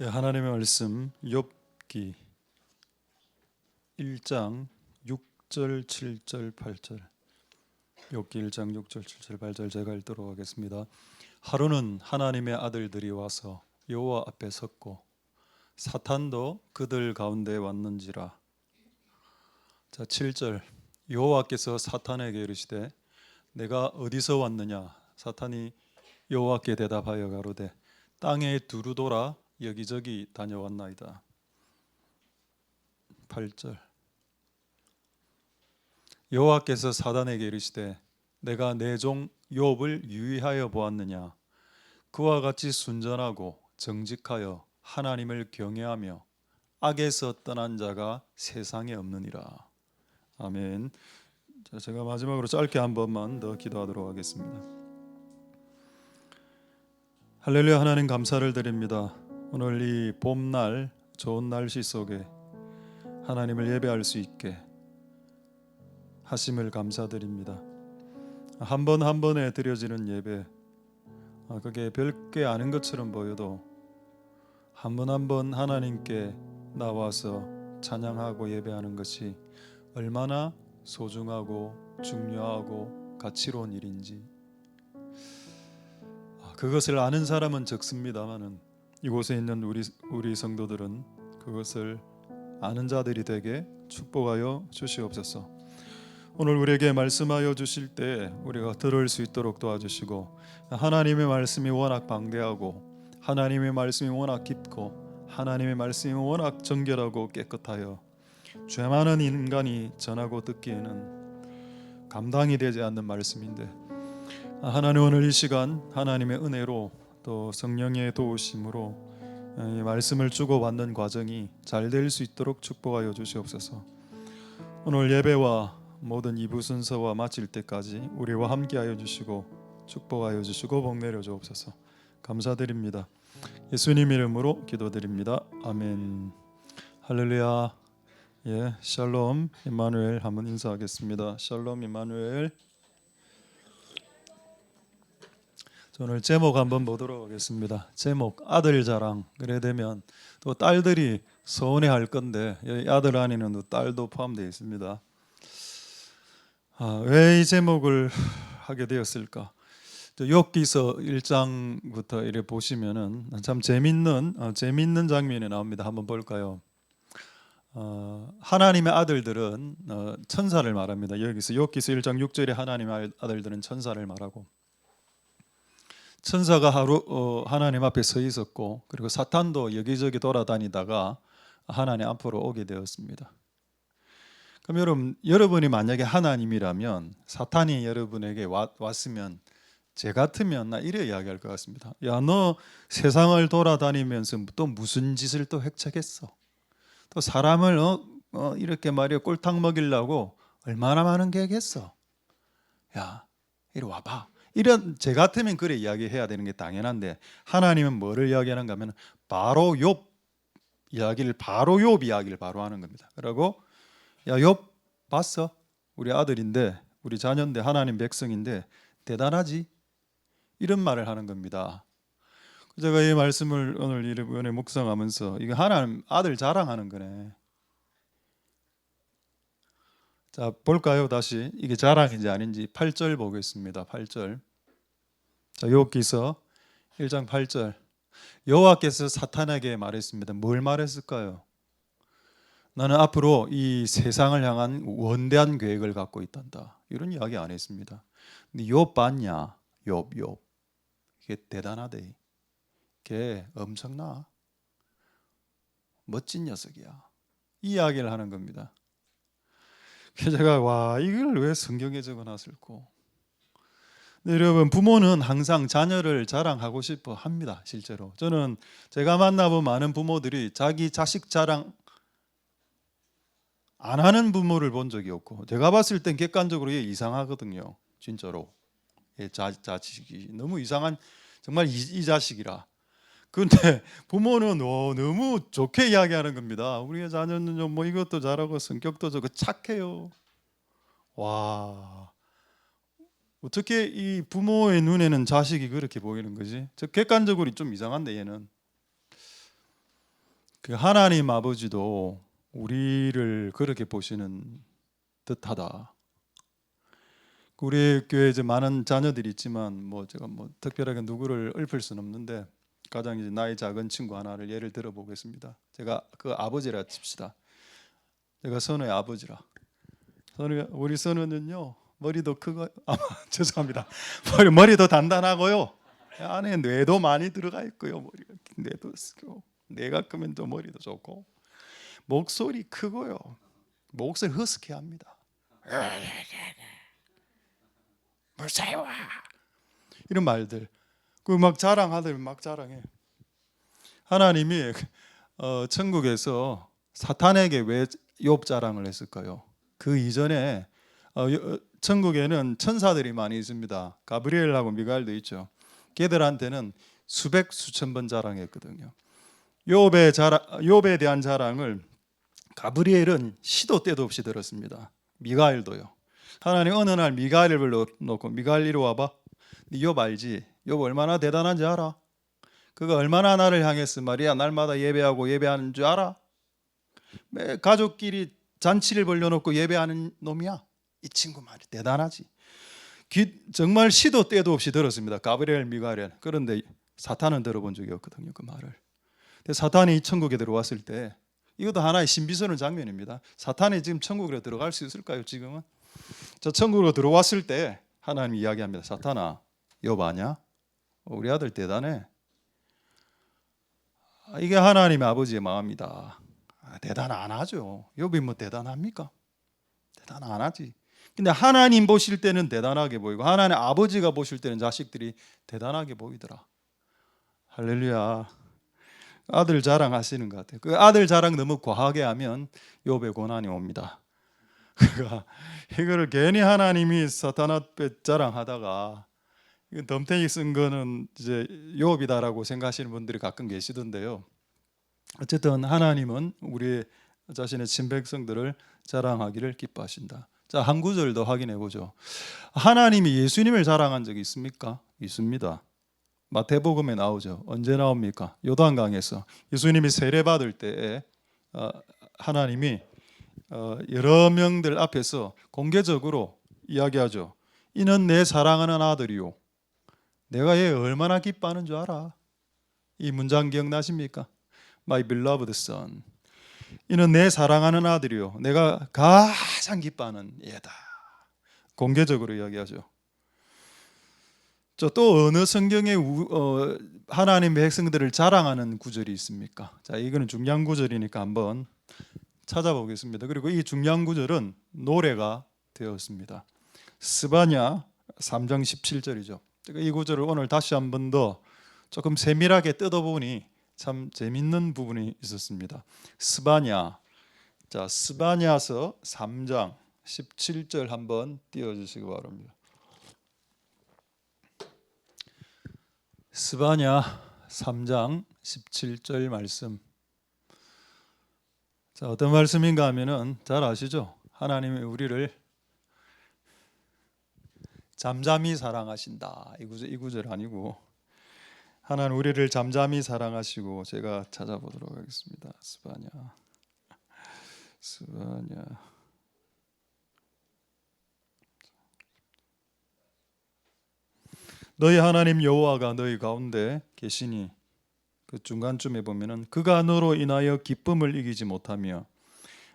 예, 하나님의 말씀 욥기 1장 6절, 7절, 8절. 욥기 1장 6절, 7절, 8절 제가 읽도록 하겠습니다. 하루는 하나님의 아들들이 와서 여호와 앞에 섰고 사탄도 그들 가운데 왔는지라. 자, 7절. 여호와께서 사탄에게 이르시되 내가 어디서 왔느냐? 사탄이 여호와께 대답하여 가로되 땅에 두루 돌아 여기저기 다녀왔나이다. 8절. 여호와께서 사단에게 이르시되 내가 내 종 욥을 유의하여 보았느냐? 그와 같이 순전하고 정직하여 하나님을 경외하며 악에서 떠난 자가 세상에 없느니라. 아멘. 자, 제가 마지막으로 짧게 한 번만 더 기도하도록 하겠습니다. 할렐루야. 하나님 감사를 드립니다. 오늘 이 봄날 좋은 날씨 속에 하나님을 예배할 수 있게 하심을 감사드립니다. 한 번 한 번에 드려지는 예배, 그게 별게 아닌 것처럼 보여도 한 번 한 번 하나님께 나와서 찬양하고 예배하는 것이 얼마나 소중하고 중요하고 가치로운 일인지, 그것을 아는 사람은 적습니다만은 이곳에 있는 우리 성도들은 그것을 아는 자들이 되게 축복하여 주시옵소서. 오늘 우리에게 말씀하여 주실 때 우리가 들을 수 있도록 도와주시고, 하나님의 말씀이 워낙 방대하고 하나님의 말씀이 워낙 깊고 하나님의 말씀이 워낙 정결하고 깨끗하여 죄 많은 인간이 전하고 듣기에는 감당이 되지 않는 말씀인데, 하나님 오늘 이 시간 하나님의 은혜로 또 성령의 도우심으로 이 말씀을 주고받는 과정이 잘 될 수 있도록 축복하여 주시옵소서. 오늘 예배와 모든 2부 순서와 마칠 때까지 우리와 함께하여 주시고 축복하여 주시고 복 내려 주옵소서. 감사드립니다. 예수님 이름으로 기도드립니다. 아멘. 할렐루야. 예, 샬롬 임마누엘 한번 인사하겠습니다. 샬롬 임마누엘. 오늘 제목 한번 보도록 하겠습니다. 제목 아들 자랑. 그래 되면 또 딸들이 서운해할 건데 여기 아들 안에는 또 딸도 포함되어 있습니다. 왜 이 제목을 하게 되었을까? 욥기서 1장부터 이렇게 보시면은 참 재밌는 장면이 나옵니다. 한번 볼까요? 하나님의 아들들은 천사를 말합니다. 여기서 욥기서 1장 6절에 하나님의 아들들은 천사를 말하고, 천사가 하나님 앞에 서 있었고, 그리고 사탄도 여기저기 돌아다니다가 하나님 앞으로 오게 되었습니다. 그럼 여러분이 만약에 하나님이라면 사탄이 여러분에게 왔으면 제 같으면 나 이래 이야기할 것 같습니다. 야, 너 세상을 돌아다니면서 또 무슨 짓을 또 획책했어? 또 사람을 이렇게 말이야 꼴탕 먹이려고 얼마나 많은 계획했어? 야, 이리 와봐. 이런 제 같으면 그래 이야기해야 되는 게 당연한데, 하나님은 뭐를 이야기하는가 하면 바로 욥 이야기를 바로 하는 겁니다. 그리고 야, 욥 봤어? 우리 아들인데 우리 자녀인데 하나님 백성인데 대단하지? 이런 말을 하는 겁니다. 제가 이 말씀을 오늘 이번에 묵상하면서 이거 하나님 아들 자랑하는 거네. 자, 볼까요? 다시 이게 자랑인지 아닌지 8절 보겠습니다. 8절. 자, 욥기서 1장 8절. 여호와께서 사탄에게 말했습니다. 뭘 말했을까요? 나는 앞으로 이 세상을 향한 원대한 계획을 갖고 있단다. 이런 이야기 안 했습니다. 근데 욥 봤냐? 욥. 이게 대단하대. 걔 엄청나. 멋진 녀석이야. 이 이야기를 하는 겁니다. 그래서 제가 이걸 왜 성경에 적어놨을까? 여러분, 부모는 항상 자녀를 자랑하고 싶어 합니다. 실제로 저는 제가 만나본 많은 부모들이 자기 자식 자랑 안 하는 부모를 본 적이 없고, 제가 봤을 땐 객관적으로 이게 이상하거든요. 진짜로 자식이 너무 이상한, 정말 이 자식이라. 근데 부모는 너무 좋게 이야기하는 겁니다. 우리의 자녀는 뭐 이것도 잘하고 성격도 좋고 착해요. 와, 어떻게 이 부모의 눈에는 자식이 그렇게 보이는 거지? 저 객관적으로 좀 이상한데 얘는. 그 하나님 아버지도 우리를 그렇게 보시는 듯하다. 우리 교회에 이제 많은 자녀들이 있지만 제가 특별하게 누구를 읊을 수는 없는데 가장 이제 나이 작은 친구 하나를 예를 들어 보겠습니다. 제가 그 아버지라 칩시다. 제가 선우의 아버지라. 우리 선우는요 머리도 크고 죄송합니다. 머리도 단단하고요. 안에 뇌도 많이 들어가 있고요. 머리가 뇌도 크고 뇌가 크면 또 머리도 좋고 목소리 크고요. 목소리 허스키합니다. 물사와 이런 말들 그 막 자랑하들 막 자랑해. 하나님이 천국에서 사탄에게 왜 욥 자랑을 했을까요? 그 이전에 천국에는 천사들이 많이 있습니다. 가브리엘하고 미가엘도 있죠. 걔들한테는 수백 수천 번 자랑했거든요. 욥에 대한 자랑을 가브리엘은 시도 때도 없이 들었습니다. 미가엘도요. 하나님 어느 날 미가엘을 불러놓고 미가엘 이리 와봐. 네 욥 알지? 욥 얼마나 대단한지 알아? 그가 얼마나 나를 향해서 말이야 날마다 예배하고 예배하는 줄 알아? 가족끼리 잔치를 벌려놓고 예배하는 놈이야. 이 친구 말이 대단하지. 정말 시도 때도 없이 들었습니다. 가브리엘, 미가엘. 그런데 사탄은 들어본 적이 없거든요. 그 말을. 사탄이 천국에 들어왔을 때 이것도 하나의 신비스러운 장면입니다. 사탄이 지금 천국으로 들어갈 수 있을까요? 지금은 저 천국으로 들어왔을 때 하나님이 이야기합니다. 사탄아, 욥 아냐? 우리 아들 대단해. 이게 하나님의 아버지의 마음이다. 대단 안 하죠. 욥이 뭐 대단합니까? 대단 안 하지. 근데 하나님 보실 때는 대단하게 보이고 하나님 아버지가 보실 때는 자식들이 대단하게 보이더라. 할렐루야. 아들 자랑하시는 것 같아요. 그 아들 자랑 너무 과하게 하면 욥의 고난이 옵니다. 그러니까 이거를 괜히 하나님이 사탄 앞에 자랑하다가 덤탱이 쓴 거는 이제 욥이다라고 생각하시는 분들이 가끔 계시던데요. 어쨌든 하나님은 우리 자신의 친백성들을 자랑하기를 기뻐하신다. 자, 한 구절 더 확인해 보죠. 하나님이 예수님을 자랑한 적이 있습니까? 있습니다. 마태복음에 나오죠. 언제 나옵니까? 요단강에서 예수님이 세례 받을 때에 하나님이 여러 명들 앞에서 공개적으로 이야기하죠. 이는 내 사랑하는 아들이요. 내가 얘 얼마나 기뻐하는 줄 알아? 이 문장 기억나십니까? My beloved son. 이는 내 사랑하는 아들이요. 내가 가장 기뻐하는 얘다. 공개적으로 이야기하죠. 또 어느 성경에 하나님의 백성들을 자랑하는 구절이 있습니까? 자, 이거는 중요한 구절이니까 한번 찾아보겠습니다. 그리고 이 중요한 구절은 노래가 되었습니다. 스바냐 3장 17절이죠. 이 구절을 오늘 다시 한 번 더 조금 세밀하게 뜯어보니 참 재밌는 부분이 있었습니다. 스바냐, 자 스바냐서 3장 17절 한번 띄워주시기 바랍니다. 스바냐 3장 17절 말씀. 자, 어떤 말씀인가 하면은 잘 아시죠? 하나님이 우리를 잠잠히 사랑하신다. 이 구절 아니고 하나님 우리를 잠잠히 사랑하시고, 제가 찾아보도록 하겠습니다. 스바냐 너희 하나님 여호와가 너희 가운데 계시니 그 중간쯤에 보면은 그가 너로 인하여 기쁨을 이기지 못하며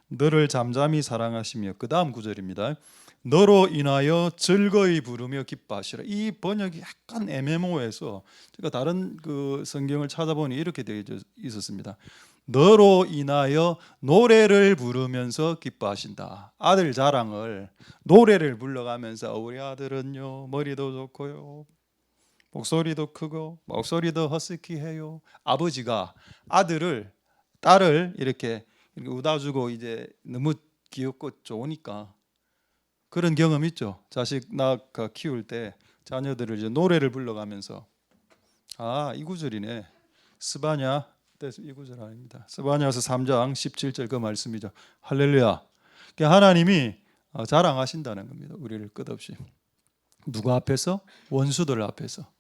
너를 잠잠히 사랑하시며, 그 다음 구절입니다. 너로 인하여 즐거이 부르며 기뻐하시라. 이 번역이 약간 애매모호해서 제가 다른 그 성경을 찾아보니 이렇게 되어 있었습니다. 너로 인하여 노래를 부르면서 기뻐하신다. 아들 자랑을 노래를 불러가면서 우리 아들은요 머리도 좋고요 목소리도 크고 목소리도 허스키해요. 아버지가 딸을 이렇게 웃어주고 이제 너무 귀엽고 좋으니까 그런 경험 있죠. 자식 낳아 키울 때 자녀들을 이제 노래를 불러가면서, 이 구절이네. 스바냐 이 구절 아닙니다. 스바냐서 3장 17절 그 말씀이죠. 할렐루야. 하나님이 자랑하신다는 겁니다. 우리를 끝없이. 누구 앞에서? 원수들 앞에서.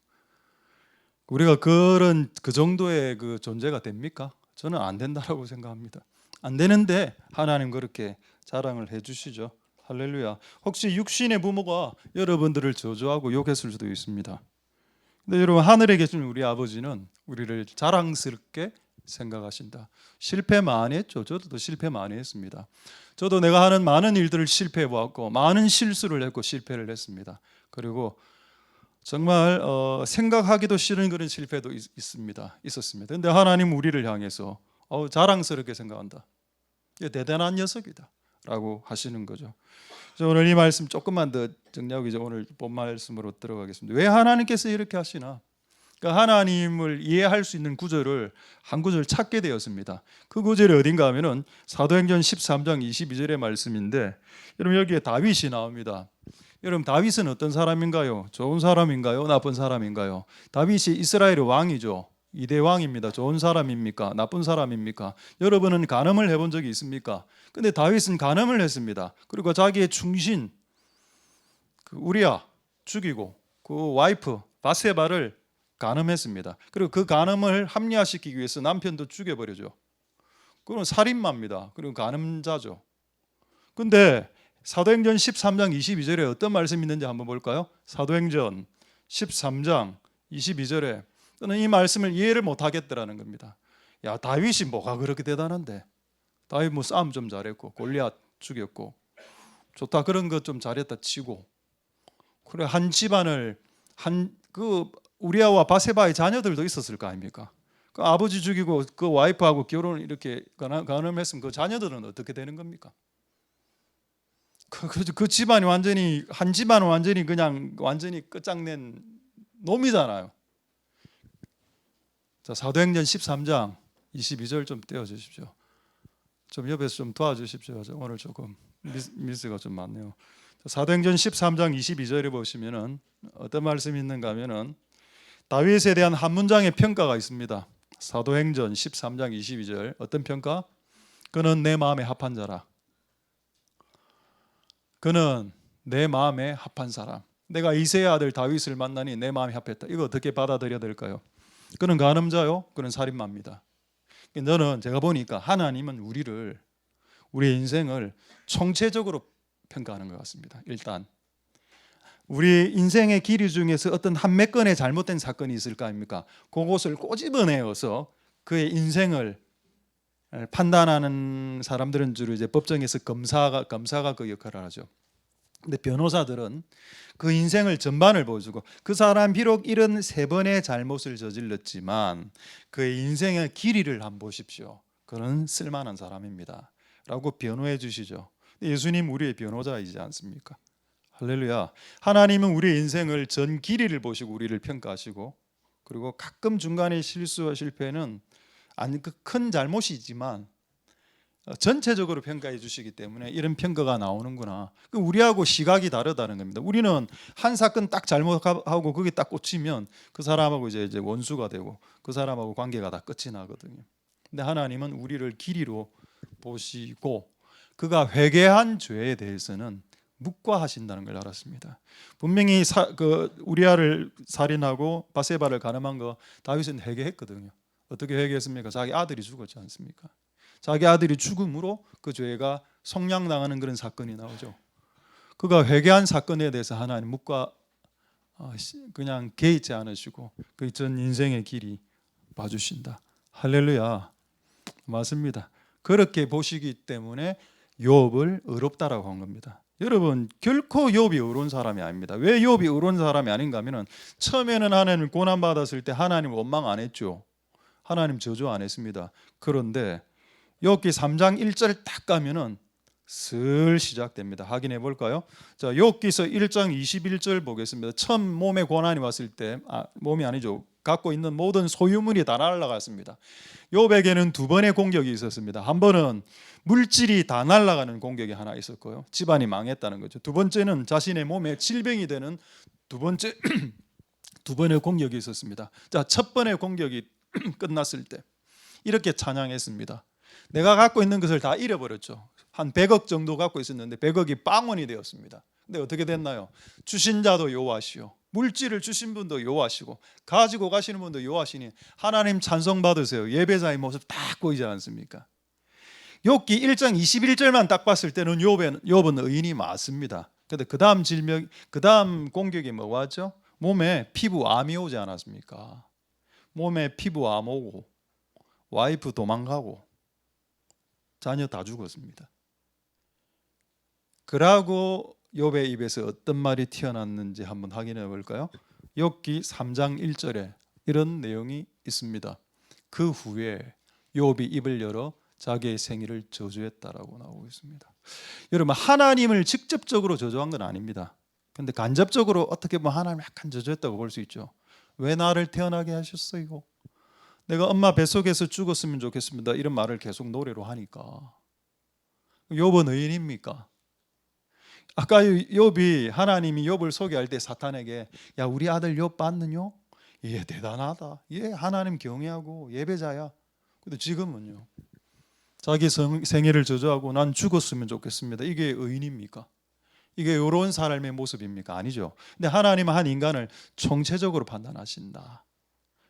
우리가 그 정도의 그 존재가 됩니까? 저는 안 된다라고 생각합니다. 안 되는데 하나님 그렇게 자랑을 해주시죠. 할렐루야. 혹시 육신의 부모가 여러분들을 저주하고 욕했을 수도 있습니다. 근데 여러분, 하늘에 계신 우리 아버지는 우리를 자랑스럽게 생각하신다. 실패 많이 했죠. 저도 실패 많이 했습니다. 저도 내가 하는 많은 일들을 실패해 보았고 많은 실수를 했고 실패를 했습니다. 그리고 정말 생각하기도 싫은 그런 실패도 있었습니다. 그런데 하나님 우리를 향해서 자랑스럽게 생각한다. 대단한 녀석이다 라고 하시는 거죠. 오늘 이 말씀 조금만 더 정리하고 이제 오늘 본 말씀으로 들어가겠습니다. 왜 하나님께서 이렇게 하시나? 그러니까 하나님을 이해할 수 있는 구절을 한 구절 찾게 되었습니다. 그 구절이 어딘가 하면은 사도행전 13장 22절의 말씀인데, 여러분 여기에 다윗이 나옵니다. 여러분 다윗은 어떤 사람인가요? 좋은 사람인가요? 나쁜 사람인가요? 다윗이 이스라엘의 왕이죠. 2대 왕입니다. 좋은 사람입니까? 나쁜 사람입니까? 여러분은 간음을 해본 적이 있습니까? 근데 다윗은 간음을 했습니다. 그리고 자기의 충신 우리야 죽이고 그 와이프 바세바를 간음했습니다. 그리고 그 간음을 합리화시키기 위해서 남편도 죽여버리죠. 그건 살인마입니다. 그리고 간음자죠. 근데 사도행전 13장 22절에 어떤 말씀이 있는지 한번 볼까요? 사도행전 13장 22절에 저는 이 말씀을 이해를 못하겠더라는 겁니다. 야, 다윗이 뭐가 그렇게 대단한데? 다윗 뭐 싸움 좀 잘했고 골리앗 죽였고 좋다 그런 것 좀 잘했다 치고, 그래 한 집안을 그 우리아와 바세바의 자녀들도 있었을 거 아닙니까? 그 아버지 죽이고 그 와이프하고 결혼을 이렇게 간음했으면 그 자녀들은 어떻게 되는 겁니까? 그 집안이 완전히 한 집안은 완전히 그냥 완전히 끝장낸 놈이잖아요. 자, 사도행전 13장 22절 좀 떼어주십시오. 좀 옆에서 좀 도와주십시오. 오늘 조금 미스가 좀 많네요. 사도행전 13장 22절에 보시면은 어떤 말씀이 있는가 하면은 다윗에 대한 한 문장의 평가가 있습니다. 사도행전 13장 22절 어떤 평가? 그는 내 마음에 합한 자라. 그는 내 마음에 합한 사람. 내가 이새의 아들 다윗을 만나니 내 마음이 합했다. 이거 어떻게 받아들여야 될까요? 그는 간음자요. 그는 살인마입니다. 너는 제가 보니까 하나님은 우리의 인생을 총체적으로 평가하는 것 같습니다. 일단 우리 인생의 길이 중에서 어떤 한 몇 건의 잘못된 사건이 있을 거 아닙니까? 그것을 꼬집어내어서 그의 인생을 판단하는 사람들은 주로 이제 법정에서 검사가 그 역할을 하죠. 근데 변호사들은 그 인생을 전반을 보여주고 그 사람 비록 이런 3번의 잘못을 저질렀지만 그의 인생의 길이를 한번 보십시오. 그는 쓸만한 사람입니다 라고 변호해 주시죠. 예수님 우리의 변호자이지 않습니까? 할렐루야. 하나님은 우리의 인생을 전 길이를 보시고 우리를 평가하시고, 그리고 가끔 중간에 실수와 실패는 큰 잘못이지만 전체적으로 평가해 주시기 때문에 이런 평가가 나오는구나. 우리하고 시각이 다르다는 겁니다. 우리는 한 사건 딱 잘못하고 그게 딱 꽂히면 그 사람하고 이제 원수가 되고 그 사람하고 관계가 다 끝이 나거든요. 근데 하나님은 우리를 길이로 보시고 그가 회개한 죄에 대해서는 묵과하신다는 걸 알았습니다. 분명히 우리아를 살인하고 바세바를 간음한 거 다윗은 회개했거든요. 어떻게 회개했습니까? 자기 아들이 죽었지 않습니까? 자기 아들이 죽음으로 그 죄가 속량당하는 그런 사건이 나오죠. 그가 회개한 사건에 대해서 하나님 묵과 그냥 개의치 않으시고 그 전 인생의 길이 봐주신다. 할렐루야. 맞습니다. 그렇게 보시기 때문에 욥을 의롭다라고 한 겁니다. 여러분 결코 욥이 의로운 사람이 아닙니다. 왜 욥이 의로운 사람이 아닌가 하면 처음에는 하나님 고난 받았을 때 하나님 원망 안 했죠. 하나님 저주 안 했습니다. 그런데 욥기 3장 1절 딱 가면은 슬 시작됩니다. 확인해 볼까요? 자, 욥기서 1장 21절 보겠습니다. 처음 몸에 고난이 왔을 때 몸이 아니죠. 갖고 있는 모든 소유물이 다 날아갔습니다. 욥에게는 2번의 공격이 있었습니다. 한 번은 물질이 다 날아가는 공격이 하나 있었고요. 집안이 망했다는 거죠. 두 번째는 자신의 몸에 질병이 되는 두 번의 공격이 있었습니다. 자, 첫 번의 공격이 끝났을 때 이렇게 찬양했습니다. 내가 갖고 있는 것을 다 잃어버렸죠. 한 100억 정도 갖고 있었는데 100억이 빵원이 되었습니다. 근데 어떻게 됐나요? 주신 자도 여호와시오, 물질을 주신 분도 여호와시고 가지고 가시는 분도 여호와시니 하나님 찬송 받으세요. 예배자의 모습 딱 보이지 않습니까? 욥기 1장 21절만 딱 봤을 때는 욥은 의인이 맞습니다. 근데 그다음 공격이 뭐가 죠? 몸에 피부암이 오지 않았습니까? 몸에 피부암 오고 와이프 도망가고 자녀 다 죽었습니다. 그러고 욥의 입에서 어떤 말이 튀어났는지 한번 확인해 볼까요? 욥기 3장 1절에 이런 내용이 있습니다. 그 후에 욥이 입을 열어 자기의 생일을 저주했다라고 나오고 있습니다. 여러분, 하나님을 직접적으로 저주한 건 아닙니다. 근데 간접적으로 어떻게 보면 하나님을 약간 저주했다고 볼 수 있죠. 왜 나를 태어나게 하셨어요? 내가 엄마 뱃속에서 죽었으면 좋겠습니다. 이런 말을 계속 노래로 하니까. 욥은 의인입니까? 아까 욥이 하나님이 욥을 소개할 때 사탄에게 야 우리 아들 욥 봤느냐? 얘 대단하다. 얘 하나님 경외하고 예배자야. 근데 지금은요. 자기 생애를 저주하고 난 죽었으면 좋겠습니다. 이게 의인입니까? 이게 의로운 사람의 모습입니까? 아니죠. 근데 하나님은 한 인간을 총체적으로 판단하신다.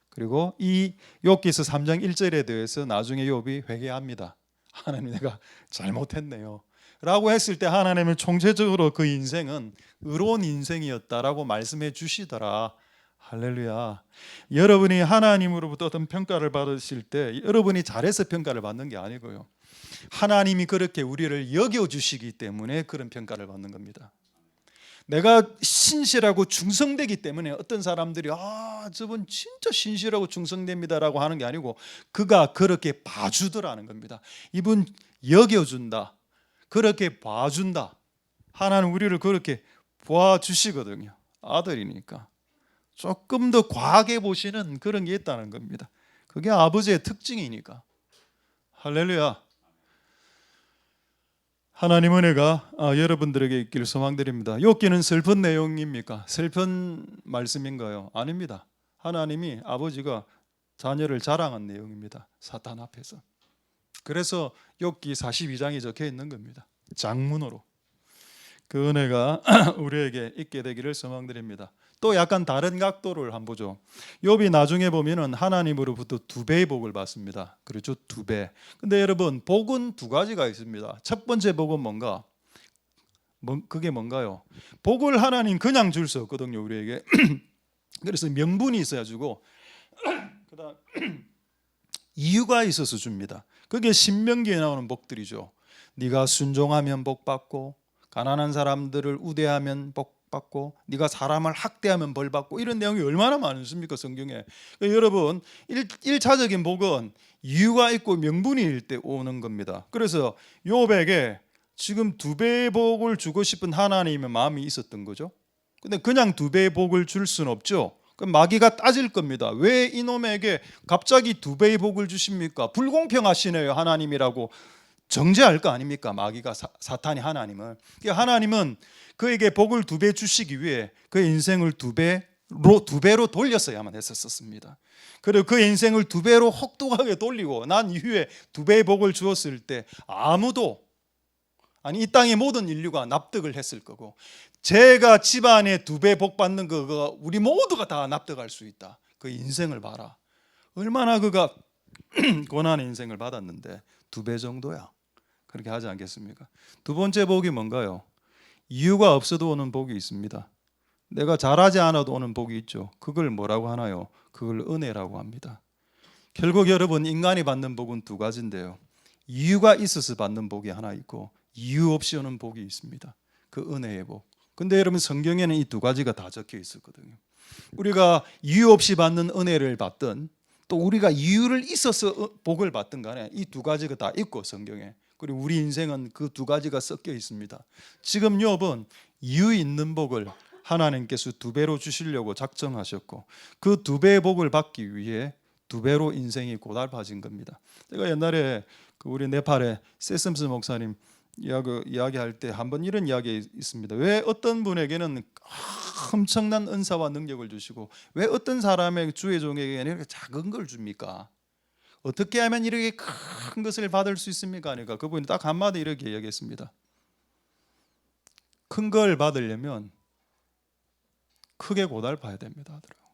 그리고 이 욥기서 3장 1절에 대해서 나중에 욥이 회개합니다. 하나님 내가 잘못했네요 라고 했을 때 하나님은 총체적으로 그 인생은 의로운 인생이었다라고 말씀해 주시더라. 할렐루야. 여러분이 하나님으로부터 어떤 평가를 받으실 때 여러분이 잘해서 평가를 받는 게 아니고요. 하나님이 그렇게 우리를 여겨주시기 때문에 그런 평가를 받는 겁니다. 내가 신실하고 충성되기 때문에 어떤 사람들이 저분 진짜 신실하고 충성됩니다라고 하는 게 아니고 그가 그렇게 봐주더라는 겁니다. 이분 여겨준다. 그렇게 봐준다. 하나님 우리를 그렇게 봐주시거든요. 아들이니까. 조금 더 과하게 보시는 그런 게 있다는 겁니다. 그게 아버지의 특징이니까. 할렐루야. 하나님 은혜가 여러분들에게 있기를 소망드립니다. 욥기는 슬픈 내용입니까? 슬픈 말씀인가요? 아닙니다. 하나님이 아버지가 자녀를 자랑한 내용입니다. 사탄 앞에서. 그래서 욥기 42장이 적혀 있는 겁니다. 장문으로. 그 은혜가 우리에게 있게 되기를 소망드립니다. 또 약간 다른 각도를 한번 보죠. 욥이 나중에 보면은 하나님으로부터 2배의 복을 받습니다. 그렇죠? 2배. 근데 여러분 복은 2가지가 있습니다. 첫 번째 복은 뭔가? 그게 뭔가요? 복을 하나님 그냥 줄 수 없거든요, 우리에게. 그래서 명분이 있어야 주고 그다음 이유가 있어서 줍니다. 그게 신명기에 나오는 복들이죠. 네가 순종하면 복 받고 가난한 사람들을 우대하면 복 받고 네가 사람을 학대하면 벌 받고 이런 내용이 얼마나 많습니까 성경에. 그러니까 여러분 1차적인 복은 이유가 있고 명분일 때 오는 겁니다. 그래서 욥에게 지금 2배의 복을 주고 싶은 하나님의 마음이 있었던 거죠. 근데 그냥 2배의 복을 줄 수는 없죠. 그럼 마귀가 따질 겁니다. 왜 이놈에게 갑자기 2배의 복을 주십니까? 불공평하시네요 하나님이라고 정죄할 거 아닙니까? 마귀가 사탄이 하나님을. 하나님은 그에게 복을 2배 주시기 위해 그의 인생을 2배로 돌렸어야만 했었습니다. 그리고 그 인생을 2배로 혹독하게 돌리고 난 이후에 2배의 복을 주었을 때 아무도 이 땅의 모든 인류가 납득을 했을 거고 제가 집안에 2배 복 받는 거 우리 모두가 다 납득할 수 있다. 그 인생을 봐라. 얼마나 그가 고난의 인생을 받았는데 2배 정도야. 그렇게 하지 않겠습니까? 2번째 복이 뭔가요? 이유가 없어도 오는 복이 있습니다. 내가 잘하지 않아도 오는 복이 있죠. 그걸 뭐라고 하나요? 그걸 은혜라고 합니다. 결국 여러분 인간이 받는 복은 2가지인데요. 이유가 있어서 받는 복이 하나 있고 이유 없이 오는 복이 있습니다. 그 은혜의 복. 근데 여러분 성경에는 이 2가지가 다 적혀 있었거든요. 우리가 이유 없이 받는 은혜를 받든 또 우리가 이유를 있어서 복을 받든 간에 이 2가지가 다 있고 성경에. 그리고 우리 인생은 그 2가지가 섞여 있습니다. 지금 욥은 이유 있는 복을 하나님께서 2배로 주시려고 작정하셨고 그 2배의 복을 받기 위해 2배로 인생이 고달파진 겁니다. 제가 옛날에 우리 네팔의 세슴스 목사님 이야기할 때 한번 이런 이야기 있습니다. 왜 어떤 분에게는 엄청난 은사와 능력을 주시고 왜 어떤 사람의 주의 종에게는 이렇게 작은 걸 줍니까? 어떻게 하면 이렇게 큰 것을 받을 수 있습니까? 그러니까 그분이 딱 한마디 이렇게 이야기했습니다. 큰 걸 받으려면 크게 고달파야 됩니다 하더라고요.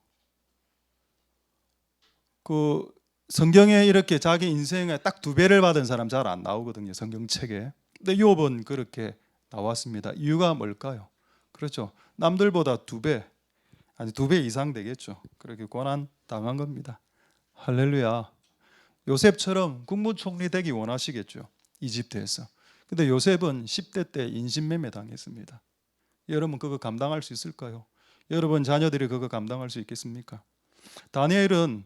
그 성경에 이렇게 자기 인생에 딱 2배를 받은 사람 잘 안 나오거든요, 성경책에. 근데 욥은 그렇게 나왔습니다. 이유가 뭘까요? 그렇죠, 남들보다 2배, 아니 2배 이상 되겠죠. 그렇게 고난 당한 겁니다. 할렐루야. 요셉처럼 국무총리 되기 원하시겠죠, 이집트에서. 근데 요셉은 10대 때 인신매매 당했습니다. 여러분 그거 감당할 수 있을까요? 여러분 자녀들이 그거 감당할 수 있겠습니까? 다니엘은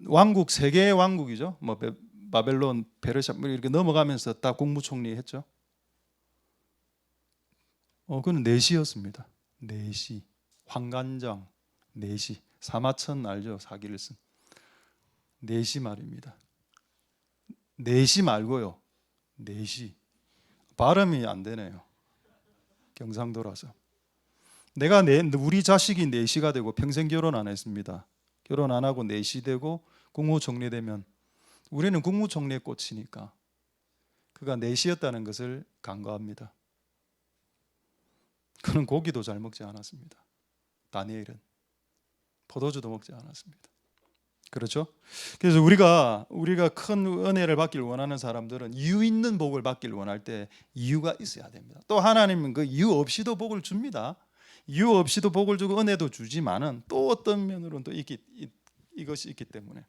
왕국, 3개의 왕국이죠. 뭐 바벨론, 페르시아 이렇게 넘어가면서 다 국무총리 했죠. 그는 내시였습니다. 내시, 황관장, 내시, 사마천 알죠? 사기를 쓴 내시 말입니다. 내시 말고요, 내시. 발음이 안 되네요, 경상도라서. 우리 자식이 내시가 되고 평생 결혼 안 했습니다. 결혼 안 하고 내시 되고 국무총리 되면 우리는 국무총리에 꽂히니까 그가 내시였다는 것을 간과합니다. 그는 고기도 잘 먹지 않았습니다. 다니엘은 포도주도 먹지 않았습니다. 그렇죠? 그래서 우리가 큰 은혜를 받길 원하는 사람들은 이유 있는 복을 받길 원할 때 이유가 있어야 됩니다. 또 하나님은 그 이유 없이도 복을 줍니다. 이유 없이도 복을 주고 은혜도 주지만은 또 어떤 면으로는 또 이것이 있기 때문에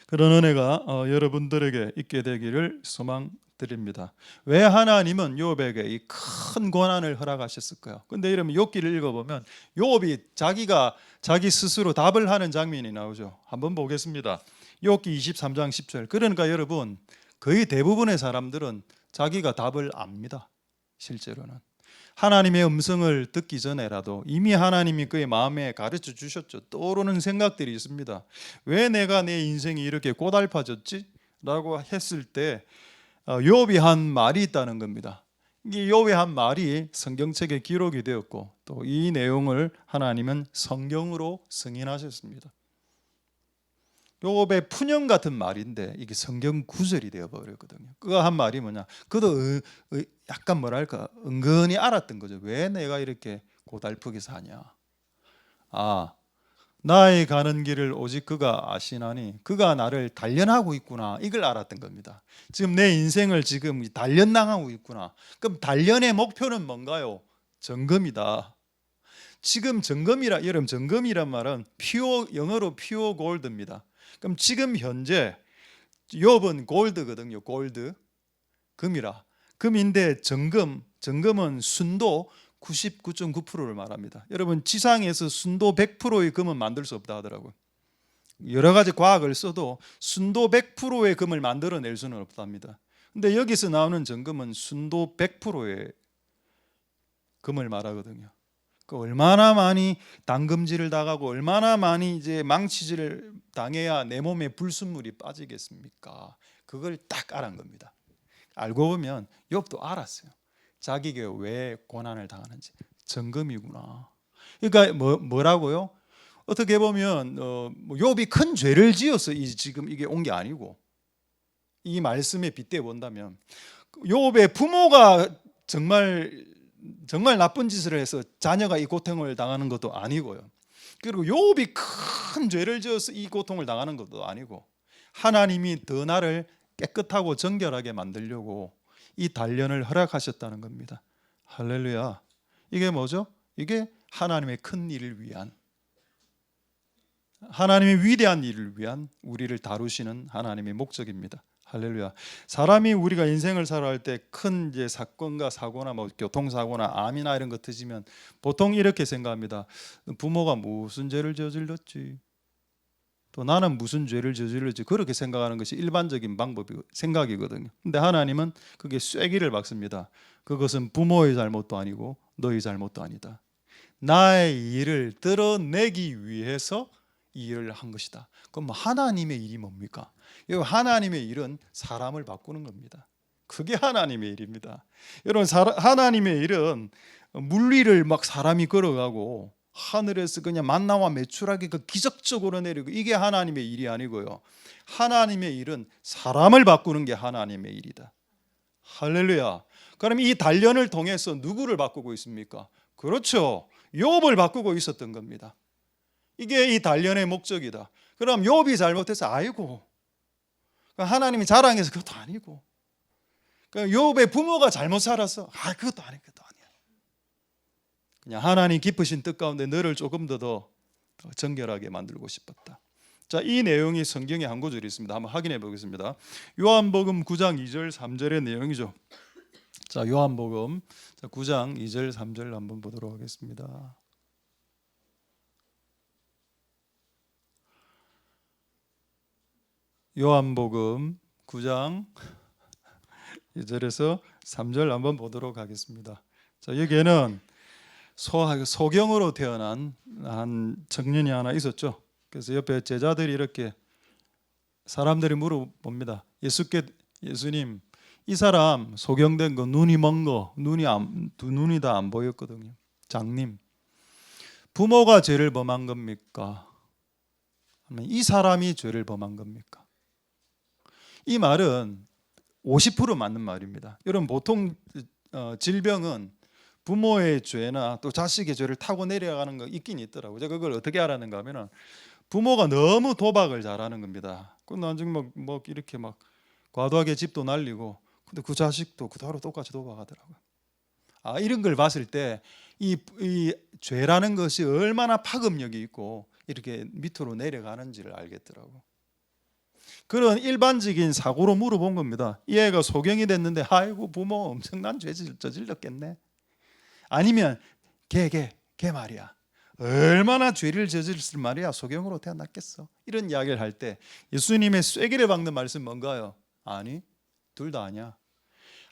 그런 은혜가 여러분들에게 있게 되기를 소망드립니다. 왜 하나님은 욥에게 이 큰 고난을 허락하셨을까요? 근데 이러면 욥기를 읽어보면 욥이 자기 스스로 답을 하는 장면이 나오죠. 한번 보겠습니다. 욥기 23장 10절. 그러니까 여러분 거의 대부분의 사람들은 자기가 답을 압니다. 실제로는 하나님의 음성을 듣기 전에라도 이미 하나님이 그의 마음에 가르쳐 주셨죠. 떠오르는 생각들이 있습니다. 왜 내가 내 인생이 이렇게 고달파졌지? 라고 했을 때 욥이 한 말이 있다는 겁니다. 이 욥이 한 말이 성경책에 기록이 되었고 또 이 내용을 하나님은 성경으로 승인하셨습니다. 욥의 푸념 같은 말인데 이게 성경 구절이 되어버렸거든요. 그가 한 말이 뭐냐, 그도 약간 뭐랄까 은근히 알았던 거죠. 왜 내가 이렇게 고달프게 사냐. 나의 가는 길을 오직 그가 아시나니 그가 나를 단련하고 있구나, 이걸 알았던 겁니다. 지금 내 인생을 지금 단련당하고 있구나. 그럼 단련의 목표는 뭔가요? 점검이다. 지금 점검이라, 여러분 점검이란 말은 영어로 퓨어 골드입니다. 그럼 지금 현재 욥은 골드거든요. 골드, 금이라. 금인데 정금은 순도 99.9%를 말합니다. 여러분 지상에서 순도 100%의 금은 만들 수 없다 하더라고요. 여러 가지 과학을 써도 순도 100%의 금을 만들어낼 수는 없답니다. 근데 여기서 나오는 정금은 순도 100%의 금을 말하거든요. 얼마나 많이 담금질을 당하고 얼마나 많이 이제 망치질을 당해야 내 몸에 불순물이 빠지겠습니까? 그걸 딱 알은 겁니다. 알고 보면 욥도 알았어요. 자기가 왜 고난을 당하는지. 정금이구나. 그러니까 뭐라고요? 어떻게 보면 욥이 큰 죄를 지어서 지금 이게 온 게 아니고, 이 말씀에 빗대 본다면 욥의 부모가 정말 나쁜 짓을 해서 자녀가 이 고통을 당하는 것도 아니고요. 그리고 욥이 큰 죄를 지어서 이 고통을 당하는 것도 아니고, 하나님이 더 나를 깨끗하고 정결하게 만들려고 이 단련을 허락하셨다는 겁니다. 할렐루야. 이게 뭐죠? 이게 하나님의 큰 일을 위한, 하나님의 위대한 일을 위한 우리를 다루시는 하나님의 목적입니다. 할렐루야. 사람이 우리가 인생을 살아갈 때 큰 이제 사건과 사고나 뭐 교통사고나 암이나 이런 거 터지면 보통 이렇게 생각합니다. 부모가 무슨 죄를 저질렀지, 또 나는 무슨 죄를 저질렀지, 그렇게 생각하는 것이 일반적인 생각이거든요. 근데 하나님은 그게 쐐기를 박습니다. 그것은 부모의 잘못도 아니고 너의 잘못도 아니다. 나의 일을 드러내기 위해서 이 일을 한 것이다. 그럼 하나님의 일이 뭡니까? 하나님의 일은 사람을 바꾸는 겁니다. 그게 하나님의 일입니다. 여러분, 하나님의 일은 물리를 막 사람이 걸어가고 하늘에서 그냥 만나와 메추라기 그 기적적으로 내리고, 이게 하나님의 일이 아니고요. 하나님의 일은 사람을 바꾸는 게 하나님의 일이다. 할렐루야. 그럼 이 단련을 통해서 누구를 바꾸고 있습니까? 그렇죠. 욥을 바꾸고 있었던 겁니다. 이게 이 단련의 목적이다. 그럼 욥이 잘못해서 아이고, 하나님이 자랑해서 그것도 아니고, 욥의 부모가 잘못 살았어. 그것도 아니야. 그냥 하나님 깊으신 뜻 가운데 너를 조금 더 정결하게 만들고 싶었다. 자, 이 내용이 성경에 한 구절이 있습니다. 한번 확인해 보겠습니다. 요한복음 9장 2절 3절의 내용이죠. 자, 요한복음 9장 2절 3절 한번 보도록 하겠습니다. 요한복음 9장 2절에서 3절 한번 보도록 하겠습니다. 자, 여기에는 소경으로 태어난 한 청년이 하나 있었죠. 그래서 옆에 제자들이 이렇게 사람들이 물어봅니다. 예수님, 이 사람 소경된 거, 눈이 먼 거, 두 눈이 다 안 보였거든요. 장님, 부모가 죄를 범한 겁니까? 이 사람이 죄를 범한 겁니까? 이 말은 50% 맞는 말입니다. 여러분, 보통 질병은 부모의 죄나 또 자식의 죄를 타고 내려가는 거 있긴 있더라고요. 제가 그걸 어떻게 알았는가 하면은 부모가 너무 도박을 잘하는 겁니다. 그 나중에 막 이렇게 막 과도하게 집도 날리고, 근데 그 자식도 그대로 똑같이 도박하더라고요. 이런 걸 봤을 때 이 죄라는 것이 얼마나 파급력이 있고 이렇게 밑으로 내려가는지를 알겠더라고요. 그런 일반적인 사고로 물어본 겁니다. 이 애가 소경이 됐는데 아이고 부모 엄청난 죄 저질렀겠네. 아니면 걔 말이야, 얼마나 죄를 저질렀을 말이야, 소경으로 태어났겠어. 이런 이야기를 할 때 예수님의 쐐기를 박는 말씀 뭔가요? 아니, 둘 다 아니야.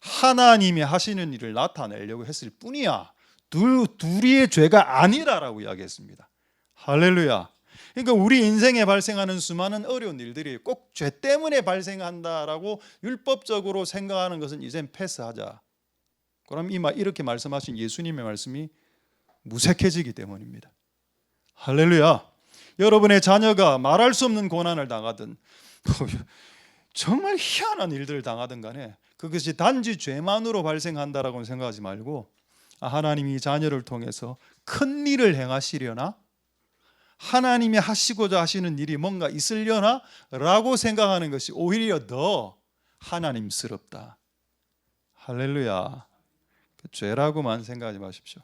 하나님이 하시는 일을 나타내려고 했을 뿐이야. 둘이의 죄가 아니라라고 이야기했습니다. 할렐루야. 그러니까 우리 인생에 발생하는 수많은 어려운 일들이 꼭 죄 때문에 발생한다라고 율법적으로 생각하는 것은 이젠 패스하자. 그럼 이렇게 말씀하신 예수님의 말씀이 무색해지기 때문입니다. 할렐루야. 여러분의 자녀가 말할 수 없는 고난을 당하든 정말 희한한 일들을 당하든 간에 그것이 단지 죄만으로 발생한다라고 생각하지 말고, 하나님이 자녀를 통해서 큰 일을 행하시려나, 하나님이 하시고자 하시는 일이 뭔가 있으려나 라고 생각하는 것이 오히려 더 하나님스럽다. 할렐루야. 죄라고만 생각하지 마십시오.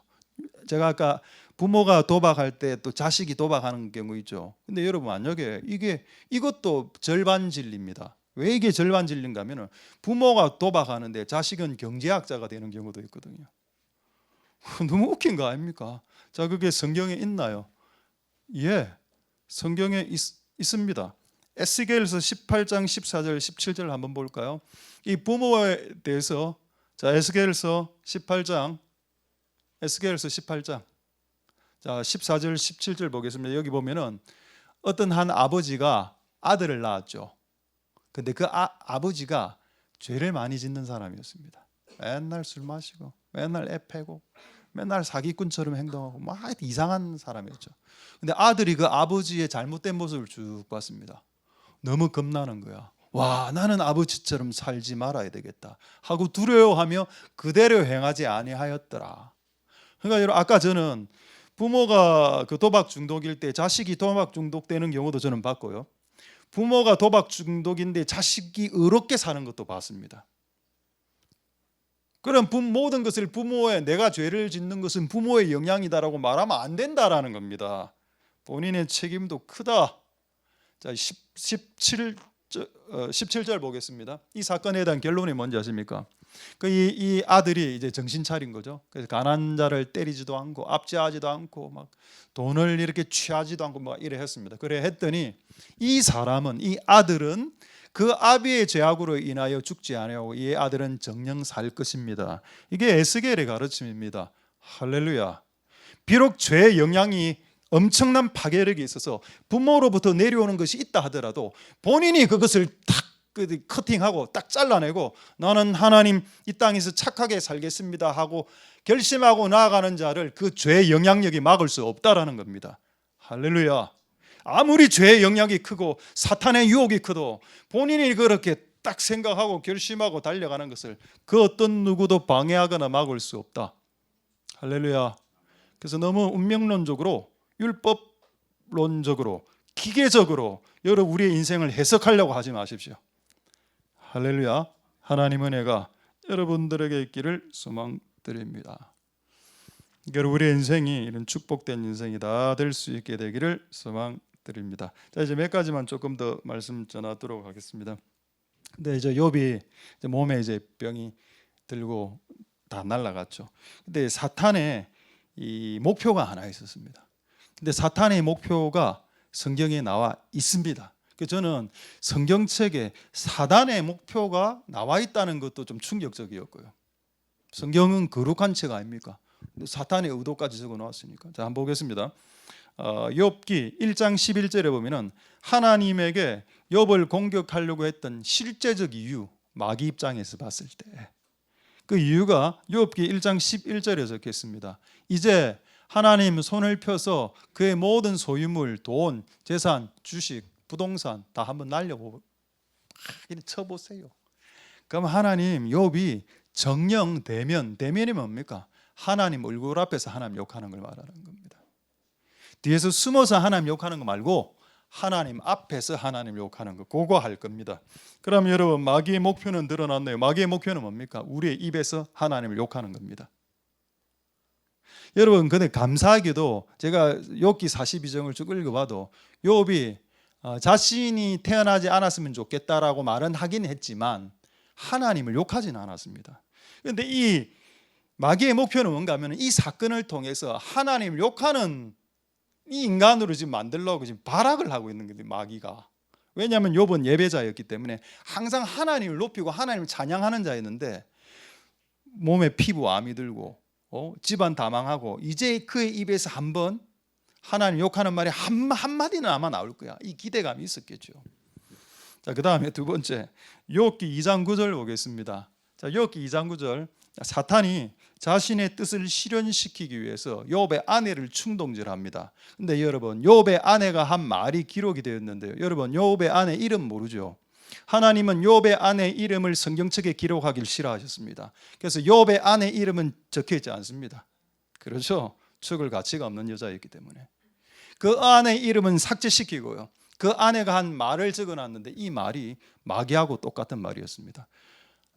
제가 아까 부모가 도박할 때 또 자식이 도박하는 경우 있죠. 근데 여러분 만약에 이것도 절반 진리입니다. 왜 이게 절반 진리인가 하면 부모가 도박하는데 자식은 경제학자가 되는 경우도 있거든요. 너무 웃긴 거 아닙니까? 자, 그게 성경에 있나요? 예, 성경에 있습니다. 에스겔서 18장 14절 17절 한번 볼까요? 이 부모에 대해서, 자, 에스겔서 18장 자, 14절 17절 보겠습니다. 여기 보면은 어떤 한 아버지가 아들을 낳았죠. 근데 그 아버지가 죄를 많이 짓는 사람이었습니다. 맨날 술 마시고 맨날 애 패고 맨날 사기꾼처럼 행동하고 막 이상한 사람이었죠. 근데 아들이 그 아버지의 잘못된 모습을 쭉 봤습니다. 너무 겁나는 거야. 와, 나는 아버지처럼 살지 말아야 되겠다 하고 두려워하며 그대로 행하지 아니하였더라. 그러니까 여러분, 아까 저는 부모가 그 도박 중독일 때 자식이 도박 중독되는 경우도 저는 봤고요. 부모가 도박 중독인데 자식이 의롭게 사는 것도 봤습니다. 그럼 모든 것을 내가 죄를 짓는 것은 부모의 영향이다라고 말하면 안 된다라는 겁니다. 본인의 책임도 크다. 자, 17절 보겠습니다. 이 사건에 대한 결론이 뭔지 아십니까? 이 아들이 이제 정신 차린 거죠. 그래서 가난한 자를 때리지도 않고 압제하지도 않고 막 돈을 이렇게 취하지도 않고 막 이래 했습니다. 그래 했더니 이 아들은 그 아비의 죄악으로 인하여 죽지 아니하고 이 아들은 정녕 살 것입니다. 이게 에스겔의 가르침입니다. 할렐루야. 비록 죄의 영향이 엄청난 파괴력이 있어서 부모로부터 내려오는 것이 있다 하더라도 본인이 그것을 탁 커팅하고 딱 잘라내고 나는 하나님 이 땅에서 착하게 살겠습니다 하고 결심하고 나아가는 자를 그 죄의 영향력이 막을 수 없다라는 겁니다. 할렐루야. 아무리 죄의 영향이 크고 사탄의 유혹이 크도 본인이 그렇게 딱 생각하고 결심하고 달려가는 것을 그 어떤 누구도 방해하거나 막을 수 없다. 할렐루야. 그래서 너무 운명론적으로, 율법론적으로, 기계적으로 여러분 우리의 인생을 해석하려고 하지 마십시오. 할렐루야. 하나님 은혜가 여러분들에게 있기를 소망드립니다. 그러니까 우리의 인생이 이런 축복된 인생이 다 될 수 있게 되기를 소망드립니다. 자, 이제 몇 가지만 조금 더 말씀 전하도록 하겠습니다. 근데 이제 욥이 이제 몸에 이제 병이 들고 다 날아갔죠. 근데 사탄의 이 목표가 하나 있었습니다. 근데 사탄의 목표가 성경에 나와 있습니다. 그 저는 성경책에 사단의 목표가 나와 있다는 것도 좀 충격적이었고요. 성경은 거룩한 책 아닙니까? 근데 사탄의 의도까지 적어 놓았으니까. 자, 한번 보겠습니다. 욥기 1장 11절에 보면은 하나님에게 욥을 공격하려고 했던 실제적 이유, 마귀 입장에서 봤을 때 그 이유가 욥기 1장 11절에 적혀 있습니다. 이제 하나님 손을 펴서 그의 모든 소유물, 돈, 재산, 주식, 부동산 다 한번 날려보고 쳐보세요. 그럼 하나님, 욥이 정령 대면, 대면이 뭡니까? 하나님 얼굴 앞에서 하나님 욕하는 걸 말하는 겁니다. 뒤에서 숨어서 하나님 욕하는 거 말고 하나님 앞에서 하나님 욕하는 거, 그거 할 겁니다. 그럼 여러분, 마귀의 목표는 드러났네요. 마귀의 목표는 뭡니까? 우리의 입에서 하나님을 욕하는 겁니다. 여러분, 근데 감사하게도 제가 욥기 42장을 쭉 읽어봐도 욥이 자신이 태어나지 않았으면 좋겠다라고 말은 하긴 했지만 하나님을 욕하지는 않았습니다. 그런데 이 마귀의 목표는 뭔가 하면 이 사건을 통해서 하나님을 욕하는 이 인간으로 지금 만들려고 지금 발악을 하고 있는 거예요, 마귀가. 왜냐하면 욥은 예배자였기 때문에 항상 하나님을 높이고 하나님을 찬양하는 자였는데 몸에 피부암이 들고 집안 다 망하고 이제 그의 입에서 한번 하나님 욕하는 말이 한마디는 아마 나올 거야. 이 기대감이 있었겠죠. 자, 그 다음에 두 번째, 욥기 2장 9절 보겠습니다. 자, 욥기 2장 9절, 사탄이 자신의 뜻을 실현시키기 위해서 욥의 아내를 충동질합니다. 근데 여러분, 욥의 아내가 한 말이 기록이 되었는데요. 여러분, 욥의 아내 이름 모르죠? 하나님은 욥의 아내 이름을 성경책에 기록하기를 싫어하셨습니다. 그래서 욥의 아내 이름은 적혀 있지 않습니다. 그렇죠? 죽을 가치가 없는 여자였기 때문에. 그 아내 이름은 삭제시키고요. 그 아내가 한 말을 적어놨는데 이 말이 마귀하고 똑같은 말이었습니다.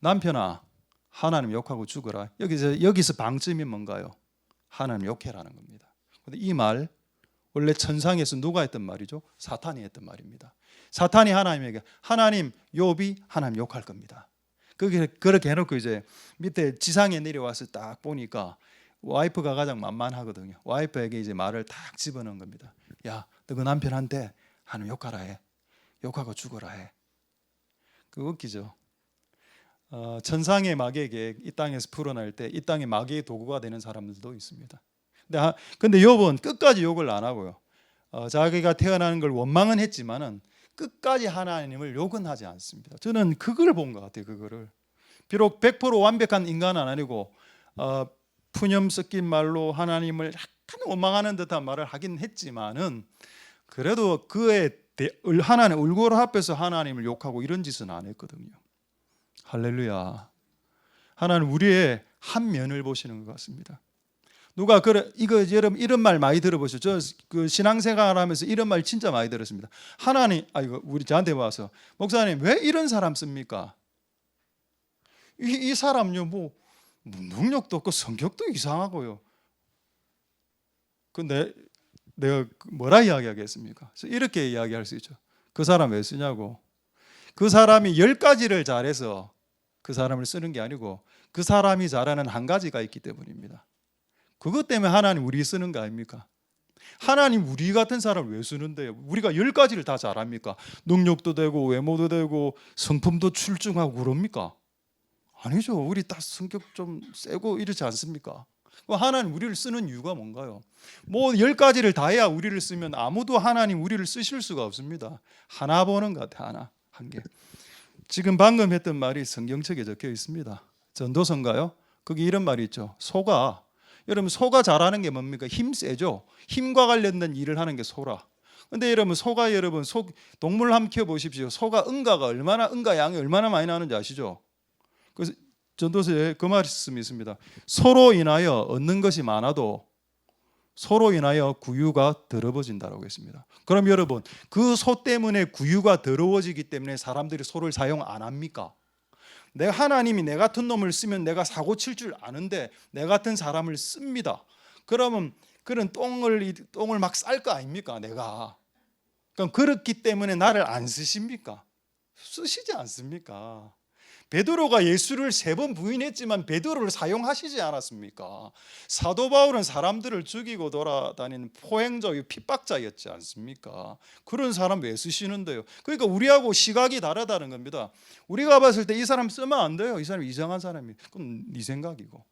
남편아, 하나님 욕하고 죽어라. 여기서 방점이 뭔가요? 하나님 욕해라는 겁니다. 근데 이 말 원래 천상에서 누가 했던 말이죠? 사탄이 했던 말입니다. 사탄이 하나님에게, 하나님, 욥이 하나님 욕할 겁니다. 그렇게 해놓고 이제 밑에 지상에 내려와서 딱 보니까 와이프가 가장 만만하거든요. 와이프에게 이제 말을 딱 집어넣은 겁니다. 야, 너 그 남편한테 하나님 욕하라 해. 욕하고 죽어라 해. 그거 웃기죠? 천상의 마귀에게 이 땅에서 풀어낼 때 이 땅의 마귀의 도구가 되는 사람들도 있습니다. 근데 욥은 끝까지 욕을 안 하고요. 자기가 태어나는 걸 원망은 했지만은 끝까지 하나님을 욕은 하지 않습니다. 저는 그걸 본 것 같아요. 그거를 비록 100% 완벽한 인간은 아니고 푸념 섞인 말로 하나님을 약간 원망하는 듯한 말을 하긴 했지만은 그래도 그의 하나님 얼굴 앞에서 하나님을 욕하고 이런 짓은 안 했거든요. 할렐루야. 하나님 우리의 한 면을 보시는 것 같습니다. 누가 이거 여러분 이런 말 많이 들어보셨죠? 저 그 신앙생활하면서 이런 말 진짜 많이 들었습니다. 하나님, 이거 우리 저한테 와서 목사님 왜 이런 사람 씁니까? 이 사람요 뭐 능력도 없고 성격도 이상하고요. 근데 내가 뭐라 이야기하겠습니까? 이렇게 이야기할 수 있죠. 그 사람 왜 쓰냐고. 그 사람이 10가지를 잘해서 그 사람을 쓰는 게 아니고 그 사람이 잘하는 한 가지가 있기 때문입니다. 그것 때문에 하나님 우리 쓰는 거 아닙니까? 하나님 우리 같은 사람을 왜 쓰는데요? 우리가 10가지를 다 잘합니까? 능력도 되고 외모도 되고 성품도 출중하고 그럽니까? 아니죠. 우리 다 성격 좀 세고 이렇지 않습니까? 하나님 우리를 쓰는 이유가 뭔가요? 뭐 10가지를 다 해야 우리를 쓰면 아무도 하나님 우리를 쓰실 수가 없습니다. 하나 보는 것 같아요. 하나, 한 개. 지금 방금 했던 말이 성경책에 적혀 있습니다. 전도서인가요? 거기 이런 말이 있죠. 소가, 여러분 소가 잘하는 게 뭡니까? 힘 세죠. 힘과 관련된 일을 하는 게 소라. 근데 여러분 소가 동물 한번 키워보십시오. 소가 응가 양이 얼마나 많이 나는지 아시죠? 그래서 전도서에 그 말씀이 있습니다. 소로 인하여 얻는 것이 많아도 소로 인하여 구유가 더러워진다라고 했습니다. 그럼 여러분, 그 소 때문에 구유가 더러워지기 때문에 사람들이 소를 사용 안 합니까? 하나님이 내 같은 놈을 쓰면 내가 사고 칠 줄 아는데 내 같은 사람을 씁니다. 그러면 그런 똥을 막 쌀 거 아닙니까? 내가. 그럼 그렇기 때문에 나를 안 쓰십니까? 쓰시지 않습니까? 베드로가 예수를 3번 부인했지만 베드로를 사용하시지 않았습니까? 사도 바울은 사람들을 죽이고 돌아다니는 포행자, 핍박자였지 않습니까? 그런 사람 왜 쓰시는데요? 그러니까 우리하고 시각이 다르다는 겁니다. 우리가 봤을 때 이 사람 쓰면 안 돼요. 이 사람 이상한 사람이에요. 그건 네 생각이고,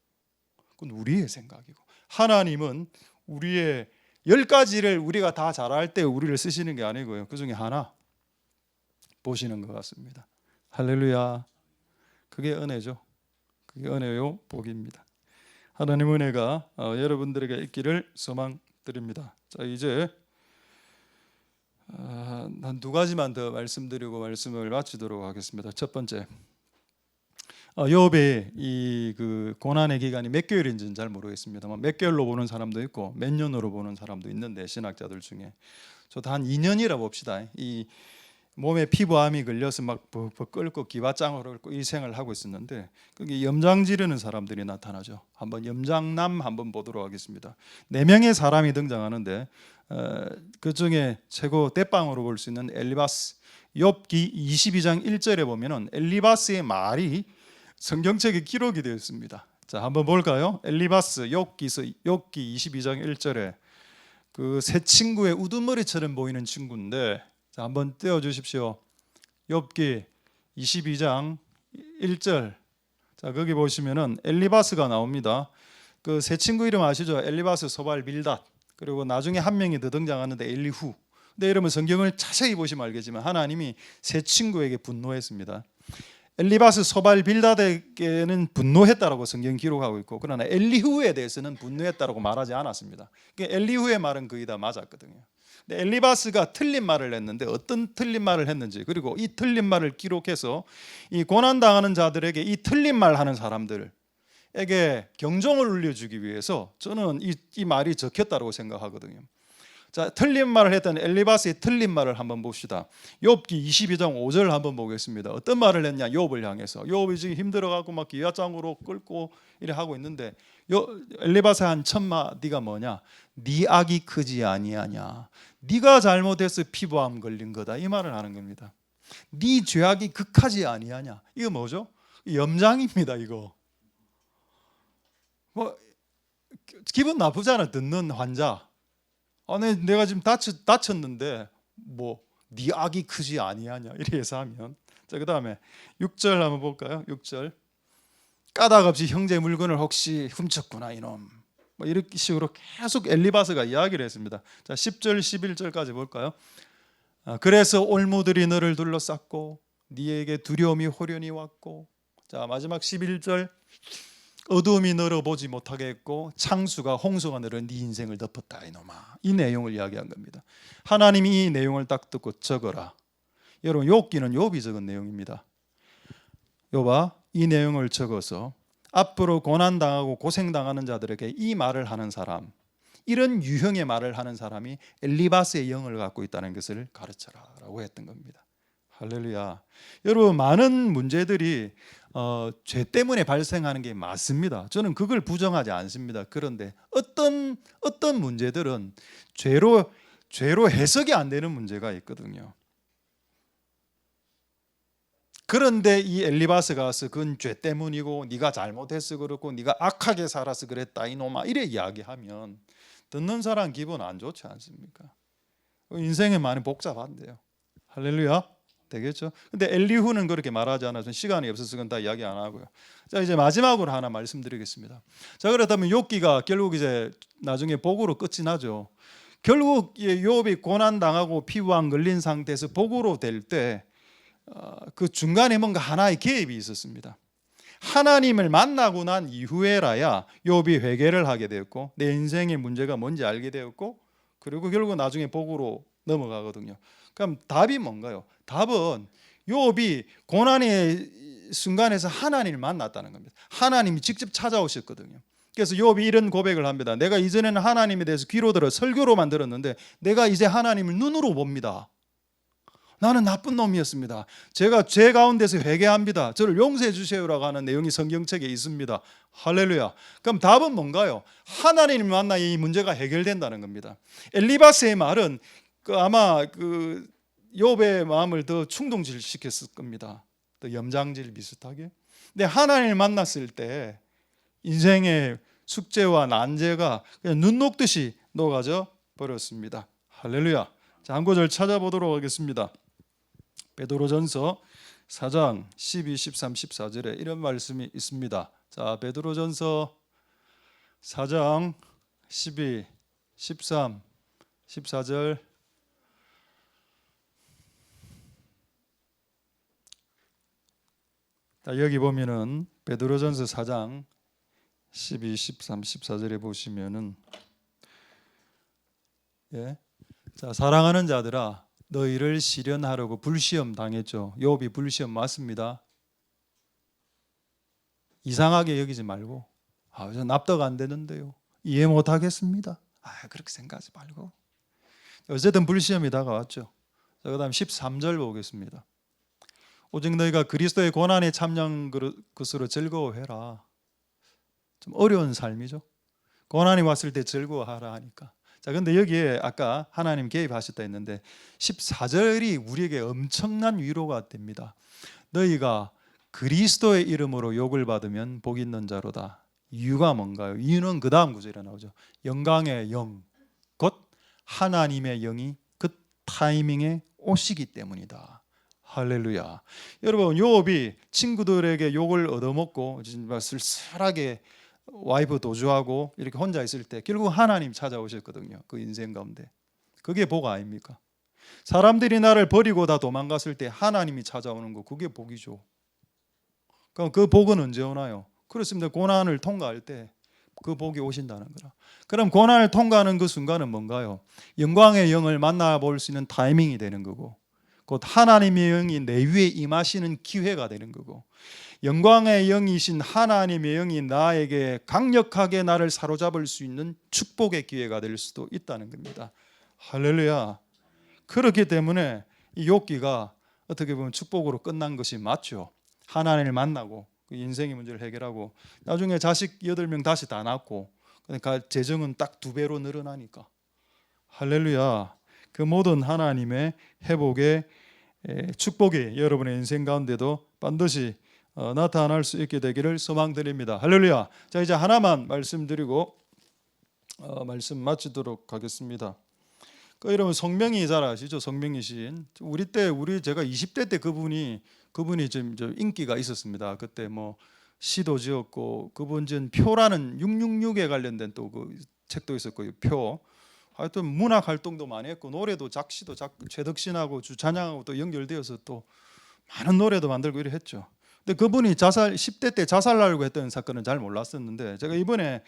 그건 우리의 생각이고, 하나님은 우리의 10가지를 우리가 다 잘할 때 우리를 쓰시는 게 아니고요, 그 중에 하나 보시는 것 같습니다. 할렐루야. 그게 은혜죠. 그게 은혜요, 복입니다. 하나님 은혜가 여러분들에게 있기를 소망드립니다. 자, 이제 한 2가지만 더 말씀드리고 말씀을 마치도록 하겠습니다. 첫 번째, 욥의 이 고난의 기간이 몇 개월인지는 잘 모르겠습니다만 몇 개월로 보는 사람도 있고 몇 년으로 보는 사람도 있는데, 신학자들 중에 저도 한 2년이라 봅시다. 이 몸에 피부암이 걸려서 막 끓고 기와장으로 끓고 이 생활을 하고 있었는데, 거기 염장 지르는 사람들이 나타나죠. 한번 염장남 한번 보도록 하겠습니다. 4명의 사람이 등장하는데 그 중에 최고 대빵으로 볼 수 있는 엘리바스, 욥기 22장 1절에 보면은 엘리바스의 말이 성경책에 기록이 되어 있습니다. 자, 한번 볼까요? 엘리바스 욥기 22장 1절에 그 새 친구의 우두머리처럼 보이는 친구인데, 자, 한번 떼어 주십시오. 욥기 22장 1절. 자, 거기 보시면은 엘리바스가 나옵니다. 그 새 친구 이름 아시죠? 엘리바스, 소발, 빌닷. 그리고 나중에 한 명이 더 등장하는데 엘리후. 근데 여러분 성경을 자세히 보시면 알겠지만 하나님이 새 친구에게 분노했습니다. 엘리바스, 소발, 빌닷에게는 분노했다라고 성경 기록하고 있고, 그러나 엘리후에 대해서는 분노했다라고 말하지 않았습니다. 그러니까 엘리후의 말은 거의 다 맞았거든요. 근데 엘리바스가 틀린 말을 했는데 어떤 틀린 말을 했는지, 그리고 이 틀린 말을 기록해서 이 고난당하는 자들에게 이 틀린 말 하는 사람들에게 경종을 울려주기 위해서 저는 이 말이 적혔다고 생각하거든요. 자, 틀린 말을 했던 엘리바스의 틀린 말을 한번 봅시다. 욥기 22장 5절 한번 보겠습니다. 어떤 말을 했냐? 욥을 향해서. 욥이 지금 힘들어가고 막 기와장으로 끓고 이래 하고 있는데, 엘리바스의 한 첫 마디가 뭐냐? 네 악이 크지 아니하냐? 네가 잘못해서 피부암 걸린 거다, 이 말을 하는 겁니다. 네 죄악이 극하지 아니하냐? 이거 뭐죠? 염장입니다. 이거 뭐 기분 나쁘잖아, 듣는 환자. 내가 지금 다쳤는데 뭐 네 악이 크지 아니하냐 이렇게 해서 하면. 자, 그다음에 6절 한번 볼까요? 6절. 까닭 없이 형제 물건을 혹시 훔쳤구나 이놈. 뭐 이렇게 식으로 계속 엘리바스가 이야기를 했습니다. 자, 10절 11절까지 볼까요? 그래서 올무들이 너를 둘러쌌고 네에게 두려움이 호련히 왔고. 자, 마지막 11절. 어둠이 너를 보지 못하게 했고 창수가, 홍수가 너를 네 인생을 덮었다 이놈아. 이 내용을 이야기한 겁니다. 하나님이 이 내용을 딱 듣고 적어라. 여러분, 욥기는 욥이 적은 내용입니다. 욥아, 이 내용을 적어서 앞으로 고난당하고 고생당하는 자들에게 이 말을 하는 사람, 이런 유형의 말을 하는 사람이 엘리바스의 영을 갖고 있다는 것을 가르쳐라 라고 했던 겁니다. 할렐루야. 여러분, 많은 문제들이 죄 때문에 발생하는 게 맞습니다. 저는 그걸 부정하지 않습니다. 그런데 어떤 문제들은 죄로 해석이 안 되는 문제가 있거든요. 그런데 이 엘리바스가 와서 그건 죄 때문이고 네가 잘못해서 그렇고 네가 악하게 살아서 그랬다 이놈아, 이래 이야기하면 듣는 사람 기분 안 좋지 않습니까? 인생이 많이 복잡한데요. 할렐루야. 되겠죠? 근데 엘리후는 그렇게 말하지 않아서 시간이 없어서 그건 다 이야기 안 하고요. 자, 이제 마지막으로 하나 말씀드리겠습니다. 자, 그렇다면 욥기가 결국 이제 나중에 복으로 끝이 나죠. 결국 욥이 고난 당하고 피부암 걸린 상태에서 복으로 될 때 그 중간에 뭔가 하나의 개입이 있었습니다. 하나님을 만나고 난 이후에라야 욥이 회개를 하게 되었고 내 인생의 문제가 뭔지 알게 되었고, 그리고 결국 나중에 복으로 넘어가거든요. 그럼 답이 뭔가요? 답은 욥이 고난의 순간에서 하나님을 만났다는 겁니다. 하나님이 직접 찾아오셨거든요. 그래서 욥이 이런 고백을 합니다. 내가 이전에는 하나님에 대해서 귀로 들어 설교로만 들었는데 내가 이제 하나님을 눈으로 봅니다. 나는 나쁜 놈이었습니다. 제가 죄 가운데서 회개합니다. 저를 용서해 주세요라고 하는 내용이 성경책에 있습니다. 할렐루야. 그럼 답은 뭔가요? 하나님을 만나야 이 문제가 해결된다는 겁니다. 엘리바스의 말은 아마 욥의 마음을 더 충동질시켰을 겁니다. 또 염장질 비슷하게. 근데 하나님을 만났을 때 인생의 숙제와 난제가 그냥 눈 녹듯이 녹아져 버렸습니다. 할렐루야. 자, 한 구절 찾아보도록 하겠습니다. 베드로전서 4장 12, 13, 14절에 이런 말씀이 있습니다. 자, 베드로전서 4장 12, 13, 14절. 자, 여기 보면은 베드로전서 4장 12, 13, 14절에 보시면은 자, 사랑하는 자들아 너희를 시련하려고 불시험 당했죠. 욥이 불시험 맞습니다. 이상하게 여기지 말고 저 납득 안 되는데요. 이해 못 하겠습니다. 그렇게 생각하지 말고. 어쨌든 불시험이 다가왔죠. 자, 그다음 13절 보겠습니다. 오직 너희가 그리스도의 고난에 참여한 것으로 즐거워해라. 좀 어려운 삶이죠. 고난이 왔을 때 즐거워하라 하니까. 자, 근데 여기에 아까 하나님 개입하셨다 했는데 14절이 우리에게 엄청난 위로가 됩니다. 너희가 그리스도의 이름으로 욕을 받으면 복 있는 자로다. 이유가 뭔가요? 이유는 그 다음 구절에 나오죠. 영광의 영, 곧 하나님의 영이 그 타이밍에 오시기 때문이다. 할렐루야. 여러분, 욥이 친구들에게 욕을 얻어먹고 쓸쓸하게 와이프 도주하고 이렇게 혼자 있을 때 결국 하나님 찾아오셨거든요. 그 인생 가운데. 그게 복 아닙니까? 사람들이 나를 버리고 다 도망갔을 때 하나님이 찾아오는 거, 그게 복이죠. 그럼 그 복은 언제 오나요? 그렇습니다. 고난을 통과할 때 그 복이 오신다는 거라. 그럼 고난을 통과하는 그 순간은 뭔가요? 영광의 영을 만나볼 수 있는 타이밍이 되는 거고, 곧 하나님의 영이 내 위에 임하시는 기회가 되는 거고, 영광의 영이신 하나님의 영이 나에게 강력하게 나를 사로잡을 수 있는 축복의 기회가 될 수도 있다는 겁니다. 할렐루야. 그렇기 때문에 이 욥기가 어떻게 보면 축복으로 끝난 것이 맞죠. 하나님을 만나고 그 인생의 문제를 해결하고 나중에 자식 8명 다시 다 낳고, 그러니까 재정은 딱 2배로 늘어나니까. 할렐루야. 그 모든 하나님의 회복의 축복이 여러분의 인생 가운데도 반드시 나타날 수 있게 되기를 소망드립니다. 할렐루야. 자, 이제 하나만 말씀드리고 말씀 마치도록 하겠습니다. 여러분 성명이 잘 아시죠? 성명이 시인. 제가 20대 때 그분이 좀 인기가 있었습니다. 그때 뭐 시도 지었고, 그분 전 표라는 666에 관련된 또 그 책도 있었고요. 표. 하여튼 문학 활동도 많이 했고, 노래도 작시도 최덕신하고 찬양하고 또 연결되어서 또 많은 노래도 만들고 이래 했죠. 근데 그분이 10대 때 자살하려고 했던 사건은 잘 몰랐었는데, 제가 이번에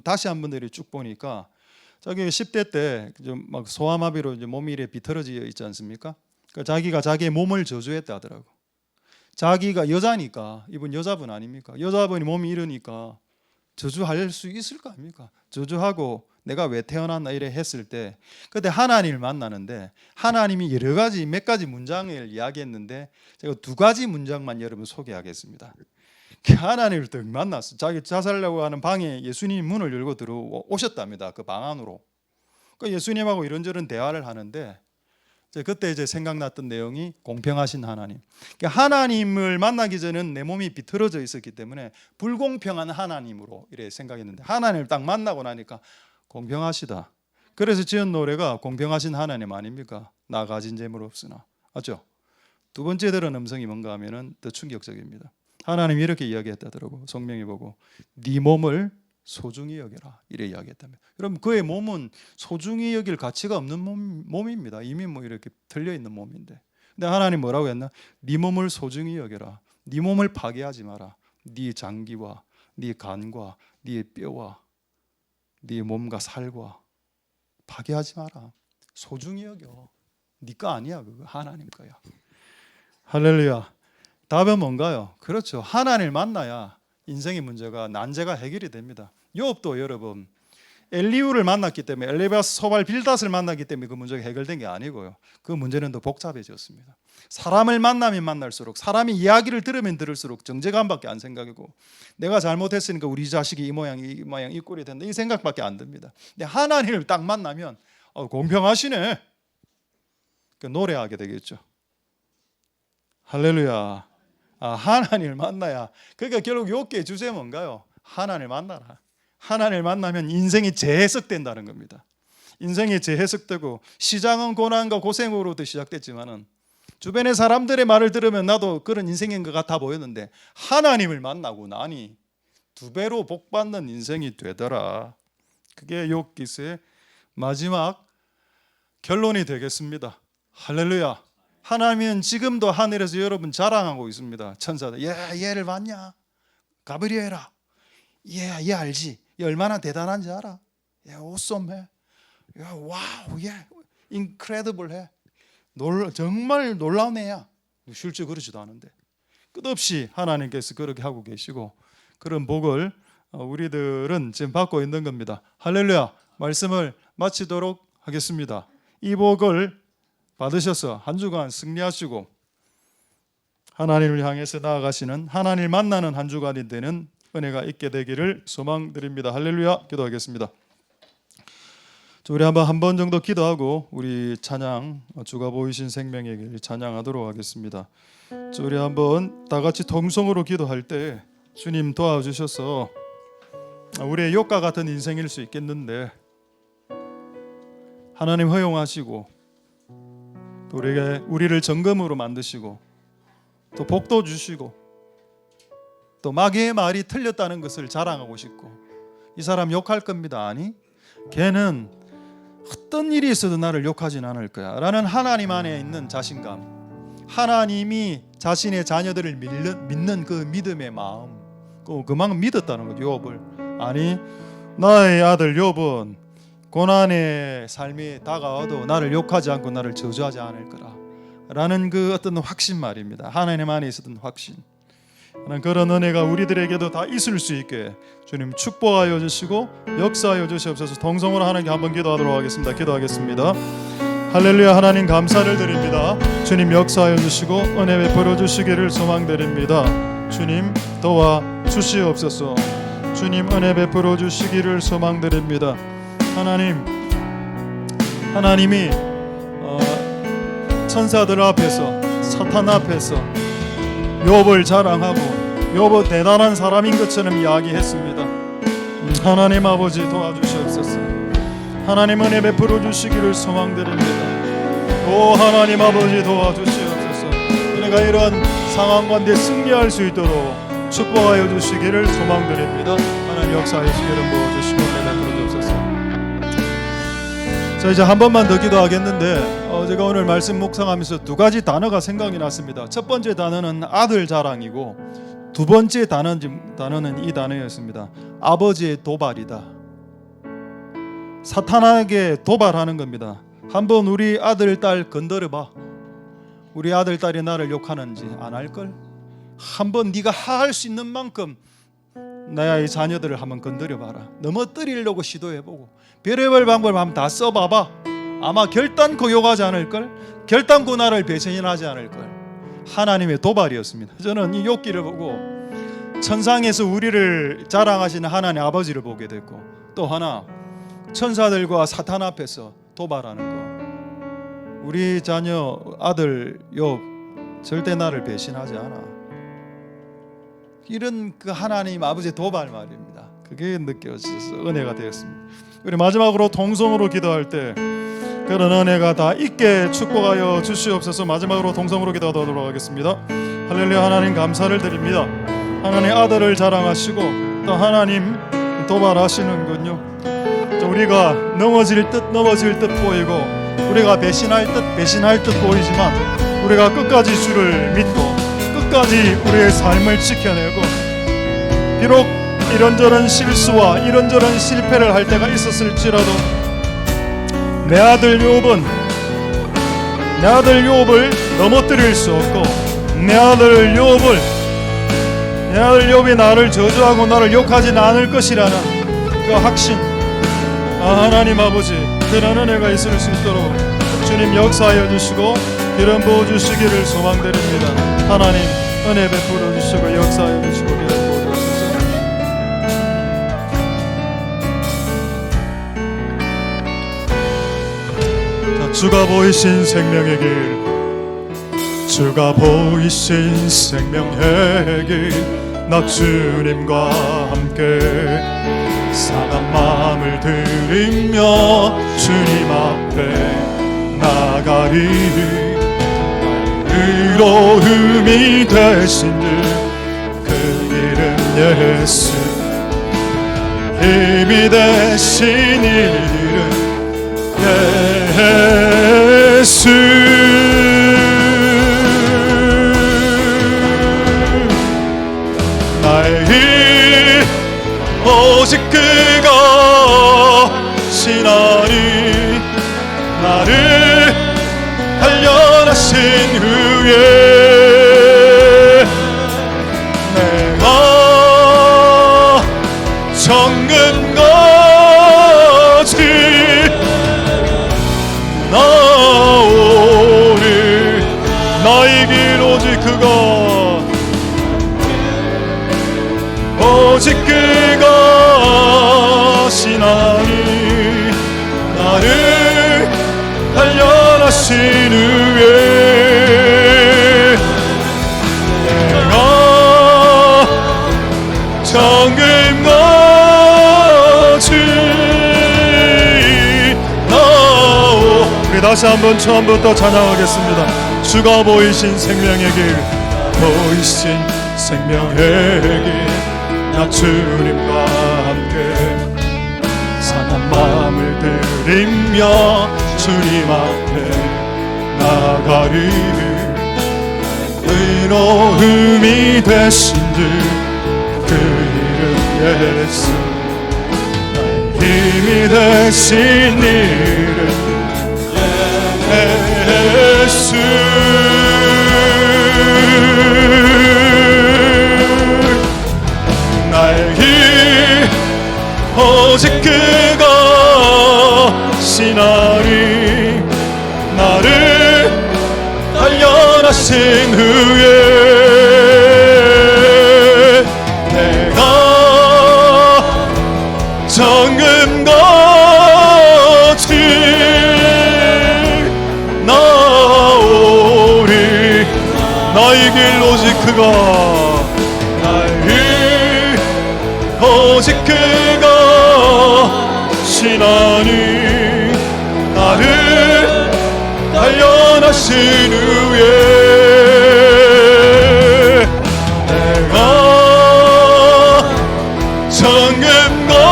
다시 한번 쭉 보니까 자기 10대 때 좀 막 소아마비로 이제 몸이 이래 비틀어져 있지 않습니까? 그러니까 자기가 자기의 몸을 저주했다 하더라고. 자기가 여자니까, 이분 여자분 아닙니까? 여자분이 몸이 이러니까 저주할 수 있을 거 아닙니까? 저주하고 내가 왜 태어났나 이래 했을 때, 그때 하나님을 만나는데 하나님이 몇 가지 문장을 이야기했는데 제가 2가지 문장만 여러분 소개하겠습니다. 하나님을 딱 만났어. 자기 자살하려고 하는 방에 예수님이 문을 열고 들어오셨답니다. 그 방 안으로. 그 예수님하고 이런저런 대화를 하는데 그때 이제 생각났던 내용이 공평하신 하나님. 하나님을 만나기 전에는 내 몸이 비틀어져 있었기 때문에 불공평한 하나님으로 이래 생각했는데, 하나님을 딱 만나고 나니까 공평하시다. 그래서 지은 노래가 공평하신 하나님 아닙니까? 나 가진 재물 없으나. 맞죠? 2번째 들은 음성이 뭔가 하면은 더 충격적입니다. 하나님이 이렇게 이야기했다더라고. 성명이 보고 네 몸을 소중히 여겨라 이래 이야기했다면, 여러분 그의 몸은 소중히 여길 가치가 없는 몸입니다. 이미 뭐 이렇게 털려 있는 몸인데, 근데 하나님 뭐라고 했나? 네 몸을 소중히 여겨라. 네 몸을 파괴하지 마라. 네 장기와 네 간과 네 뼈와 네 몸과 살과 파괴하지 마라. 소중히 여겨. 네 거 아니야. 그거 하나님 거야. 할렐루야. 답은 뭔가요? 그렇죠. 하나님을 만나야 인생의 문제가, 난제가 해결이 됩니다. 욥도 여러분 엘리후를 만났기 때문에, 엘리바스 소발 빌닷을 만났기 때문에 그 문제가 해결된 게 아니고요. 그 문제는 더 복잡해졌습니다. 사람을 만나면 만날수록, 사람이 이야기를 들으면 들을수록 정죄감밖에 안 생각이고, 내가 잘못했으니까 우리 자식이 이 모양 이 꼴이 된다, 이 생각밖에 안 듭니다. 근데 하나님을 딱 만나면 공평하시네, 그 노래하게 되겠죠. 할렐루야. 하나님을 만나야. 그러니까 결국 욥기의 주제 뭔가요? 하나님을 만나라. 하나님을 만나면 인생이 재해석된다는 겁니다. 인생이 재해석되고, 시작은 고난과 고생으로부터 시작됐지만은 주변의 사람들의 말을 들으면 나도 그런 인생인 것 같아 보였는데, 하나님을 만나고 나니 두 배로 복받는 인생이 되더라. 그게 욥기서의 마지막 결론이 되겠습니다. 할렐루야. 하나님은 지금도 하늘에서 여러분 자랑하고 있습니다. 천사들, 얘를 봤냐? 가브리엘아, 얘 알지? 얘 얼마나 대단한지 알아? 얘 awesome 해. 와우, 얘 incredible 해. 정말 놀라운 애야. 실제 그러지도 않은데 끝없이 하나님께서 그렇게 하고 계시고, 그런 복을 우리들은 지금 받고 있는 겁니다. 할렐루야. 말씀을 마치도록 하겠습니다. 이 복을 받으셔서 한 주간 승리하시고 하나님을 향해서 나아가시는, 하나님을 만나는 한 주간이 되는 은혜가 있게 되기를 소망드립니다. 할렐루야. 기도하겠습니다. 우리 한 번 정도 기도하고 우리 찬양, 주가 보이신 생명의 길 찬양하도록 하겠습니다. 우리 한번 다 같이 통성으로 기도할 때 주님 도와주셔서 우리의 욥과 같은 인생일 수 있겠는데 하나님 허용하시고, 또 우리를 정금으로 만드시고, 또 복도 주시고, 또 마귀의 말이 틀렸다는 것을 자랑하고 싶고, 이 사람 욕할 겁니다. 아니, 걔는 어떤 일이 있어도 나를 욕하진 않을 거야 라는 하나님 안에 있는 자신감, 하나님이 자신의 자녀들을 믿는 그 믿음의 마음, 그만큼 믿었다는 거죠. 욥을. 아니, 나의 아들 욥은 고난의 삶이 다가와도 나를 욕하지 않고 나를 저주하지 않을 거라 라는 그 어떤 확신 말입니다. 하나님 안에 있었던 확신, 그런 은혜가 우리들에게도 다 있을 수 있게 주님 축복하여 주시고 역사하여 주시옵소서. 동성으로 하나님께 한번 기도하도록 하겠습니다. 기도하겠습니다. 할렐루야. 하나님 감사를 드립니다. 주님 역사하여 주시고 은혜 베풀어 주시기를 소망드립니다. 주님 도와 주시옵소서. 주님 은혜 베풀어 주시기를 소망드립니다. 하나님이 천사들 앞에서, 사탄 앞에서 욥을 자랑하고 욥은 대단한 사람인 것처럼 이야기했습니다. 하나님 아버지 도와주시옵소서. 하나님 은혜 베풀어 주시기를 소망드립니다. 오 하나님 아버지 도와주시옵소서. 우리가 이런 상황 가운데 승리할 수 있도록 축복하여 주시기를 소망드립니다. 하나님 역사하여 주시기를 도와주시고 은혜 베풀어 주옵소서. 자, 이제 한 번만 더 기도하겠는데, 제가 오늘 말씀 묵상하면서 두 가지 단어가 생각이 났습니다. 첫 번째 단어는 아들 자랑이고, 두 번째 단어는 이 단어였습니다. 아버지의 도발이다. 사탄에게 도발하는 겁니다. 한번 우리 아들 딸 건드려봐. 우리 아들 딸이 나를 욕하는지 안 할걸? 한번 네가 할 수 있는 만큼 나의 자녀들을 한번 건드려봐라. 넘어뜨리려고 시도해보고 별의별 방법을 한번 다 써봐봐. 아마 결단코 욕하지 않을걸? 결단코 나를 배신하지 않을걸? 하나님의 도발이었습니다. 저는 이 욥기를 보고 천상에서 우리를 자랑하시는 하나님 아버지를 보게 됐고, 또 하나 천사들과 사탄 앞에서 도발하는 거. 우리 자녀 아들 욥 절대 나를 배신하지 않아. 이런 그 하나님 아버지의 도발 말입니다. 그게 느껴져서 은혜가 되었습니다. 우리 마지막으로 동성으로 기도할 때 그런 은혜가 다 있게 축복하여 주시옵소서. 마지막으로 동성으로 기도하도록 하겠습니다. 할렐루야. 하나님 감사를 드립니다. 하나님 아들을 자랑하시고 또 하나님 도발하시는군요. 우리가 넘어질 듯 보이고, 우리가 배신할 듯 보이지만 우리가 끝까지 주를 믿고 끝까지 우리의 삶을 지켜내고, 비록 이런저런 실수와 이런저런 실패를 할 때가 있었을지라도 내 아들 욥을 넘어뜨릴 수 없고, 내 아들 욥이 나를 저주하고 나를 욕하진 않을 것이라는 그 확신, 하나님 아버지 그런 은혜가 있을 수 있도록 주님 역사하여 주시고 기름 부어 주시기를 소망드립니다. 하나님 은혜 베풀어 주시고 역사하여 주시고 기름 부어 주옵소서. 자, 주가 보이신 생명의 길, 주가 보이신 생명의 길, 나 주님과 함께 상한 마음을 들이며 주님 앞에 나가리. 의로움이 되신 그 이름 예수, 힘이 되신 이름 예수. 나의 길 오직 그가 신하니, 나를 단련하신 후에 내가 정금같이 나오리. 나의 길 오직 그가, 오직 그가 신하니, 나를 단련하신 후에 내가 정금같이 나오. 우리 다시 한번 처음부터 찬양하겠습니다. 주가 보이신 생명의 길, 보이신 생명의 길, 나 주님과 함께 상한 마음을 들이며 주님 앞에 나가리. 의로움이 되신 그 이름 예수, 힘이 되신 이름 예수. 나의 길 오직 그가 신하리, 나를 단련하신 후에 내가 정금같이 나오리. 나의 길 오직 그가, 나의 길 오직 그가 신하니, 나를 단련하신 후에 내가 정금같이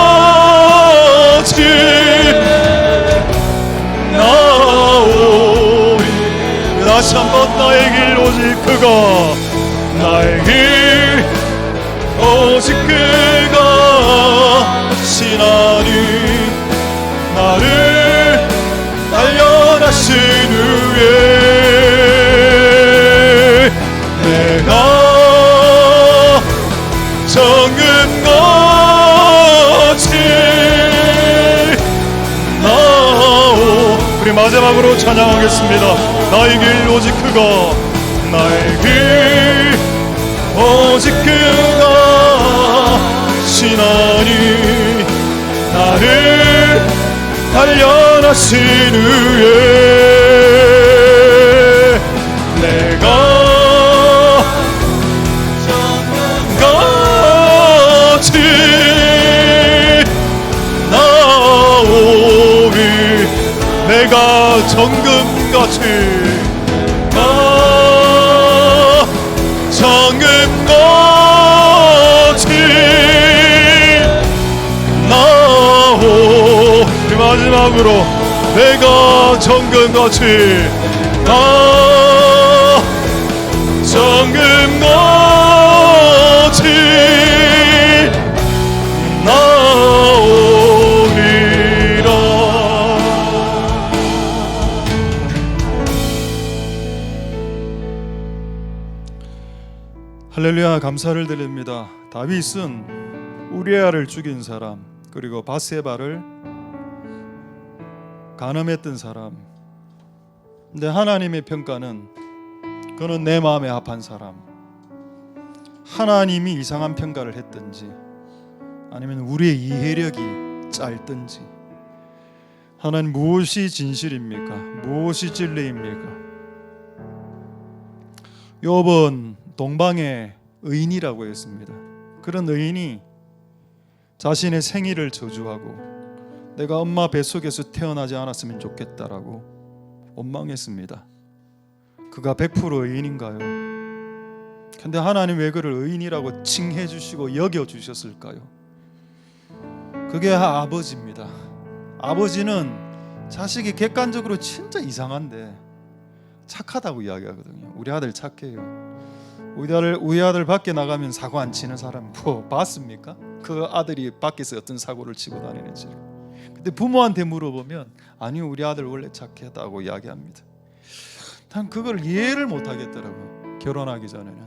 나오리. 다시 한번 나의 길 오직 그가, 나의 길 오직 그가 신하니, 나를 단련하신 후에 내가 정금같이 나오. 우리 마지막으로 찬양하겠습니다. 나의 길 오직 그가, 나의 길 오직 그가 신하니, 나를 단련하신 후에 내가 정금같이 나오리. 내가 정금같이 정금같이 나오. 마지막으로 내가 정금같이 정금같이 나오리라. 할렐루야. 감사를 드립니다. 다윗은 우리아를 죽인 사람, 그리고 밧세바를 간음했던 사람. 근데 하나님의 평가는 그는 내 마음에 합한 사람. 하나님이 이상한 평가를 했든지 아니면 우리의 이해력이 짧든지, 하나님 무엇이 진실입니까? 무엇이 진리입니까? 욥은 동방의 의인이라고 했습니다. 그런 의인이 자신의 생일을 저주하고 내가 엄마 뱃속에서 태어나지 않았으면 좋겠다라고 원망했습니다. 그가 100% 의인인가요? 근데 하나님 왜 그를 의인이라고 칭해 주시고 여겨 주셨을까요? 그게 아버지입니다. 아버지는 자식이 객관적으로 진짜 이상한데 착하다고 이야기하거든요. 우리 아들 착해요. 우리 아들 밖에 나가면 사고 안 치는 사람 뭐 봤습니까? 그 아들이 밖에서 어떤 사고를 치고 다니는지. 근데 부모한테 물어보면 아니요, 우리 아들 원래 착하다고 이야기합니다. 난 그걸 이해를 못 하겠더라고요, 결혼하기 전에는.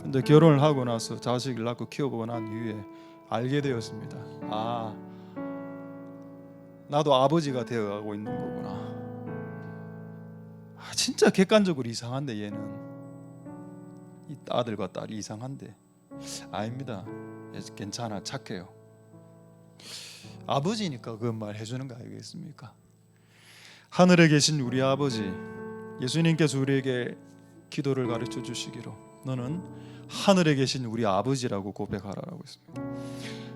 근데 결혼을 하고 나서 자식을 낳고 키워보고 난 이후에 알게 되었습니다. 아, 나도 아버지가 되어가고 있는 거구나. 진짜 객관적으로 이상한데 얘는, 이 아들과 딸이 이상한데. 아닙니다. 괜찮아, 착해요. 아버지니까 그 말 해주는 거 아니겠습니까? 하늘에 계신 우리 아버지, 예수님께서 우리에게 기도를 가르쳐 주시기로 너는 하늘에 계신 우리 아버지라고 고백하라고 했습니다.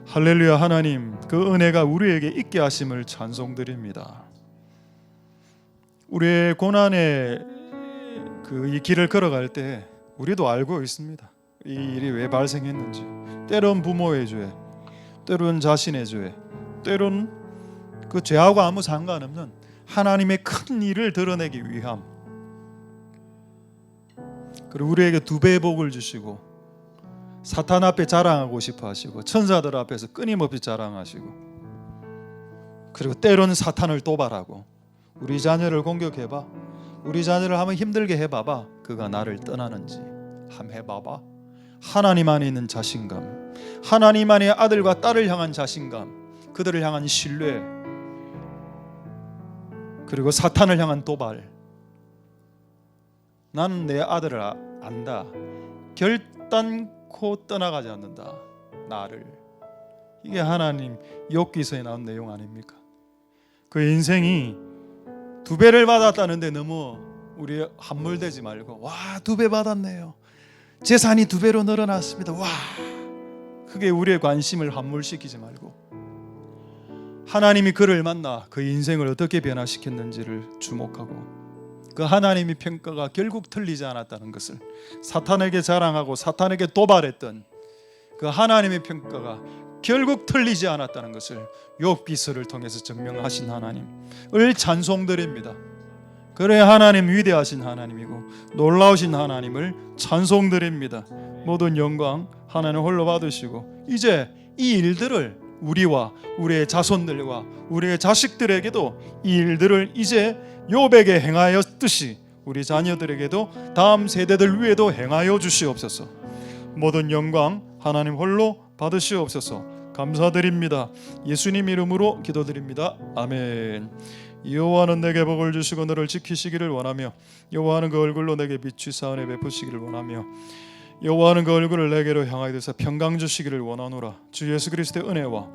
할렐루야. 하나님, 그 은혜가 우리에게 있게 하심을 찬송드립니다. 우리의 고난의 이 길을 걸어갈 때 우리도 알고 있습니다. 이 일이 왜 발생했는지. 때론 부모의 죄, 때론 자신의 죄, 때론 그 죄하고 아무 상관없는 하나님의 큰 일을 드러내기 위함. 그리고 우리에게 2배의 복을 주시고 사탄 앞에 자랑하고 싶어 하시고 천사들 앞에서 끊임없이 자랑하시고, 그리고 때로는 사탄을 도발하고 우리 자녀를 공격해봐, 우리 자녀를 한번 힘들게 해봐봐, 그가 나를 떠나는지 한번 해봐봐. 하나님 안에 있는 자신감, 하나님 안에 아들과 딸을 향한 자신감, 그들을 향한 신뢰, 그리고 사탄을 향한 도발. 나는 내 아들을 안다. 결단코 떠나가지 않는다, 나를. 이게 하나님 욥기서에 나온 내용 아닙니까? 그 인생이 2배를 받았다는데 너무 우리 함몰되지 말고, 와, 2배 받았네요, 재산이 2배로 늘어났습니다, 와, 그게 우리의 관심을 함몰시키지 말고 하나님이 그를 만나 그 인생을 어떻게 변화시켰는지를 주목하고, 그 하나님의 평가가 결국 틀리지 않았다는 것을, 사탄에게 자랑하고 사탄에게 도발했던 그 하나님의 평가가 결국 틀리지 않았다는 것을 욥기서를 통해서 증명하신 하나님을 찬송드립니다. 그래, 하나님 위대하신 하나님이고 놀라우신 하나님을 찬송드립니다. 모든 영광 하나님 홀로 받으시고, 이제 이 일들을 우리와 우리의 자손들과 우리의 자식들에게도 이 일들을 이제 욥에게 행하였듯이 우리 자녀들에게도 다음 세대들 위에도 행하여 주시옵소서. 모든 영광 하나님 홀로 받으시옵소서. 감사드립니다. 예수님 이름으로 기도드립니다. 아멘. 여호와는 내게 복을 주시고 너를 지키시기를 원하며, 여호와는 그 얼굴로 내게 비추사 은혜 베푸시기를 원하며, 여호와는 그 얼굴을 내게로 향하여 드사 평강 주시기를 원하노라. 주 예수 그리스도의 은혜와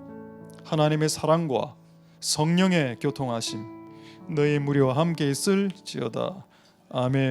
하나님의 사랑과 성령의 교통하심 너희 무리와 함께 있을지어다. 아멘.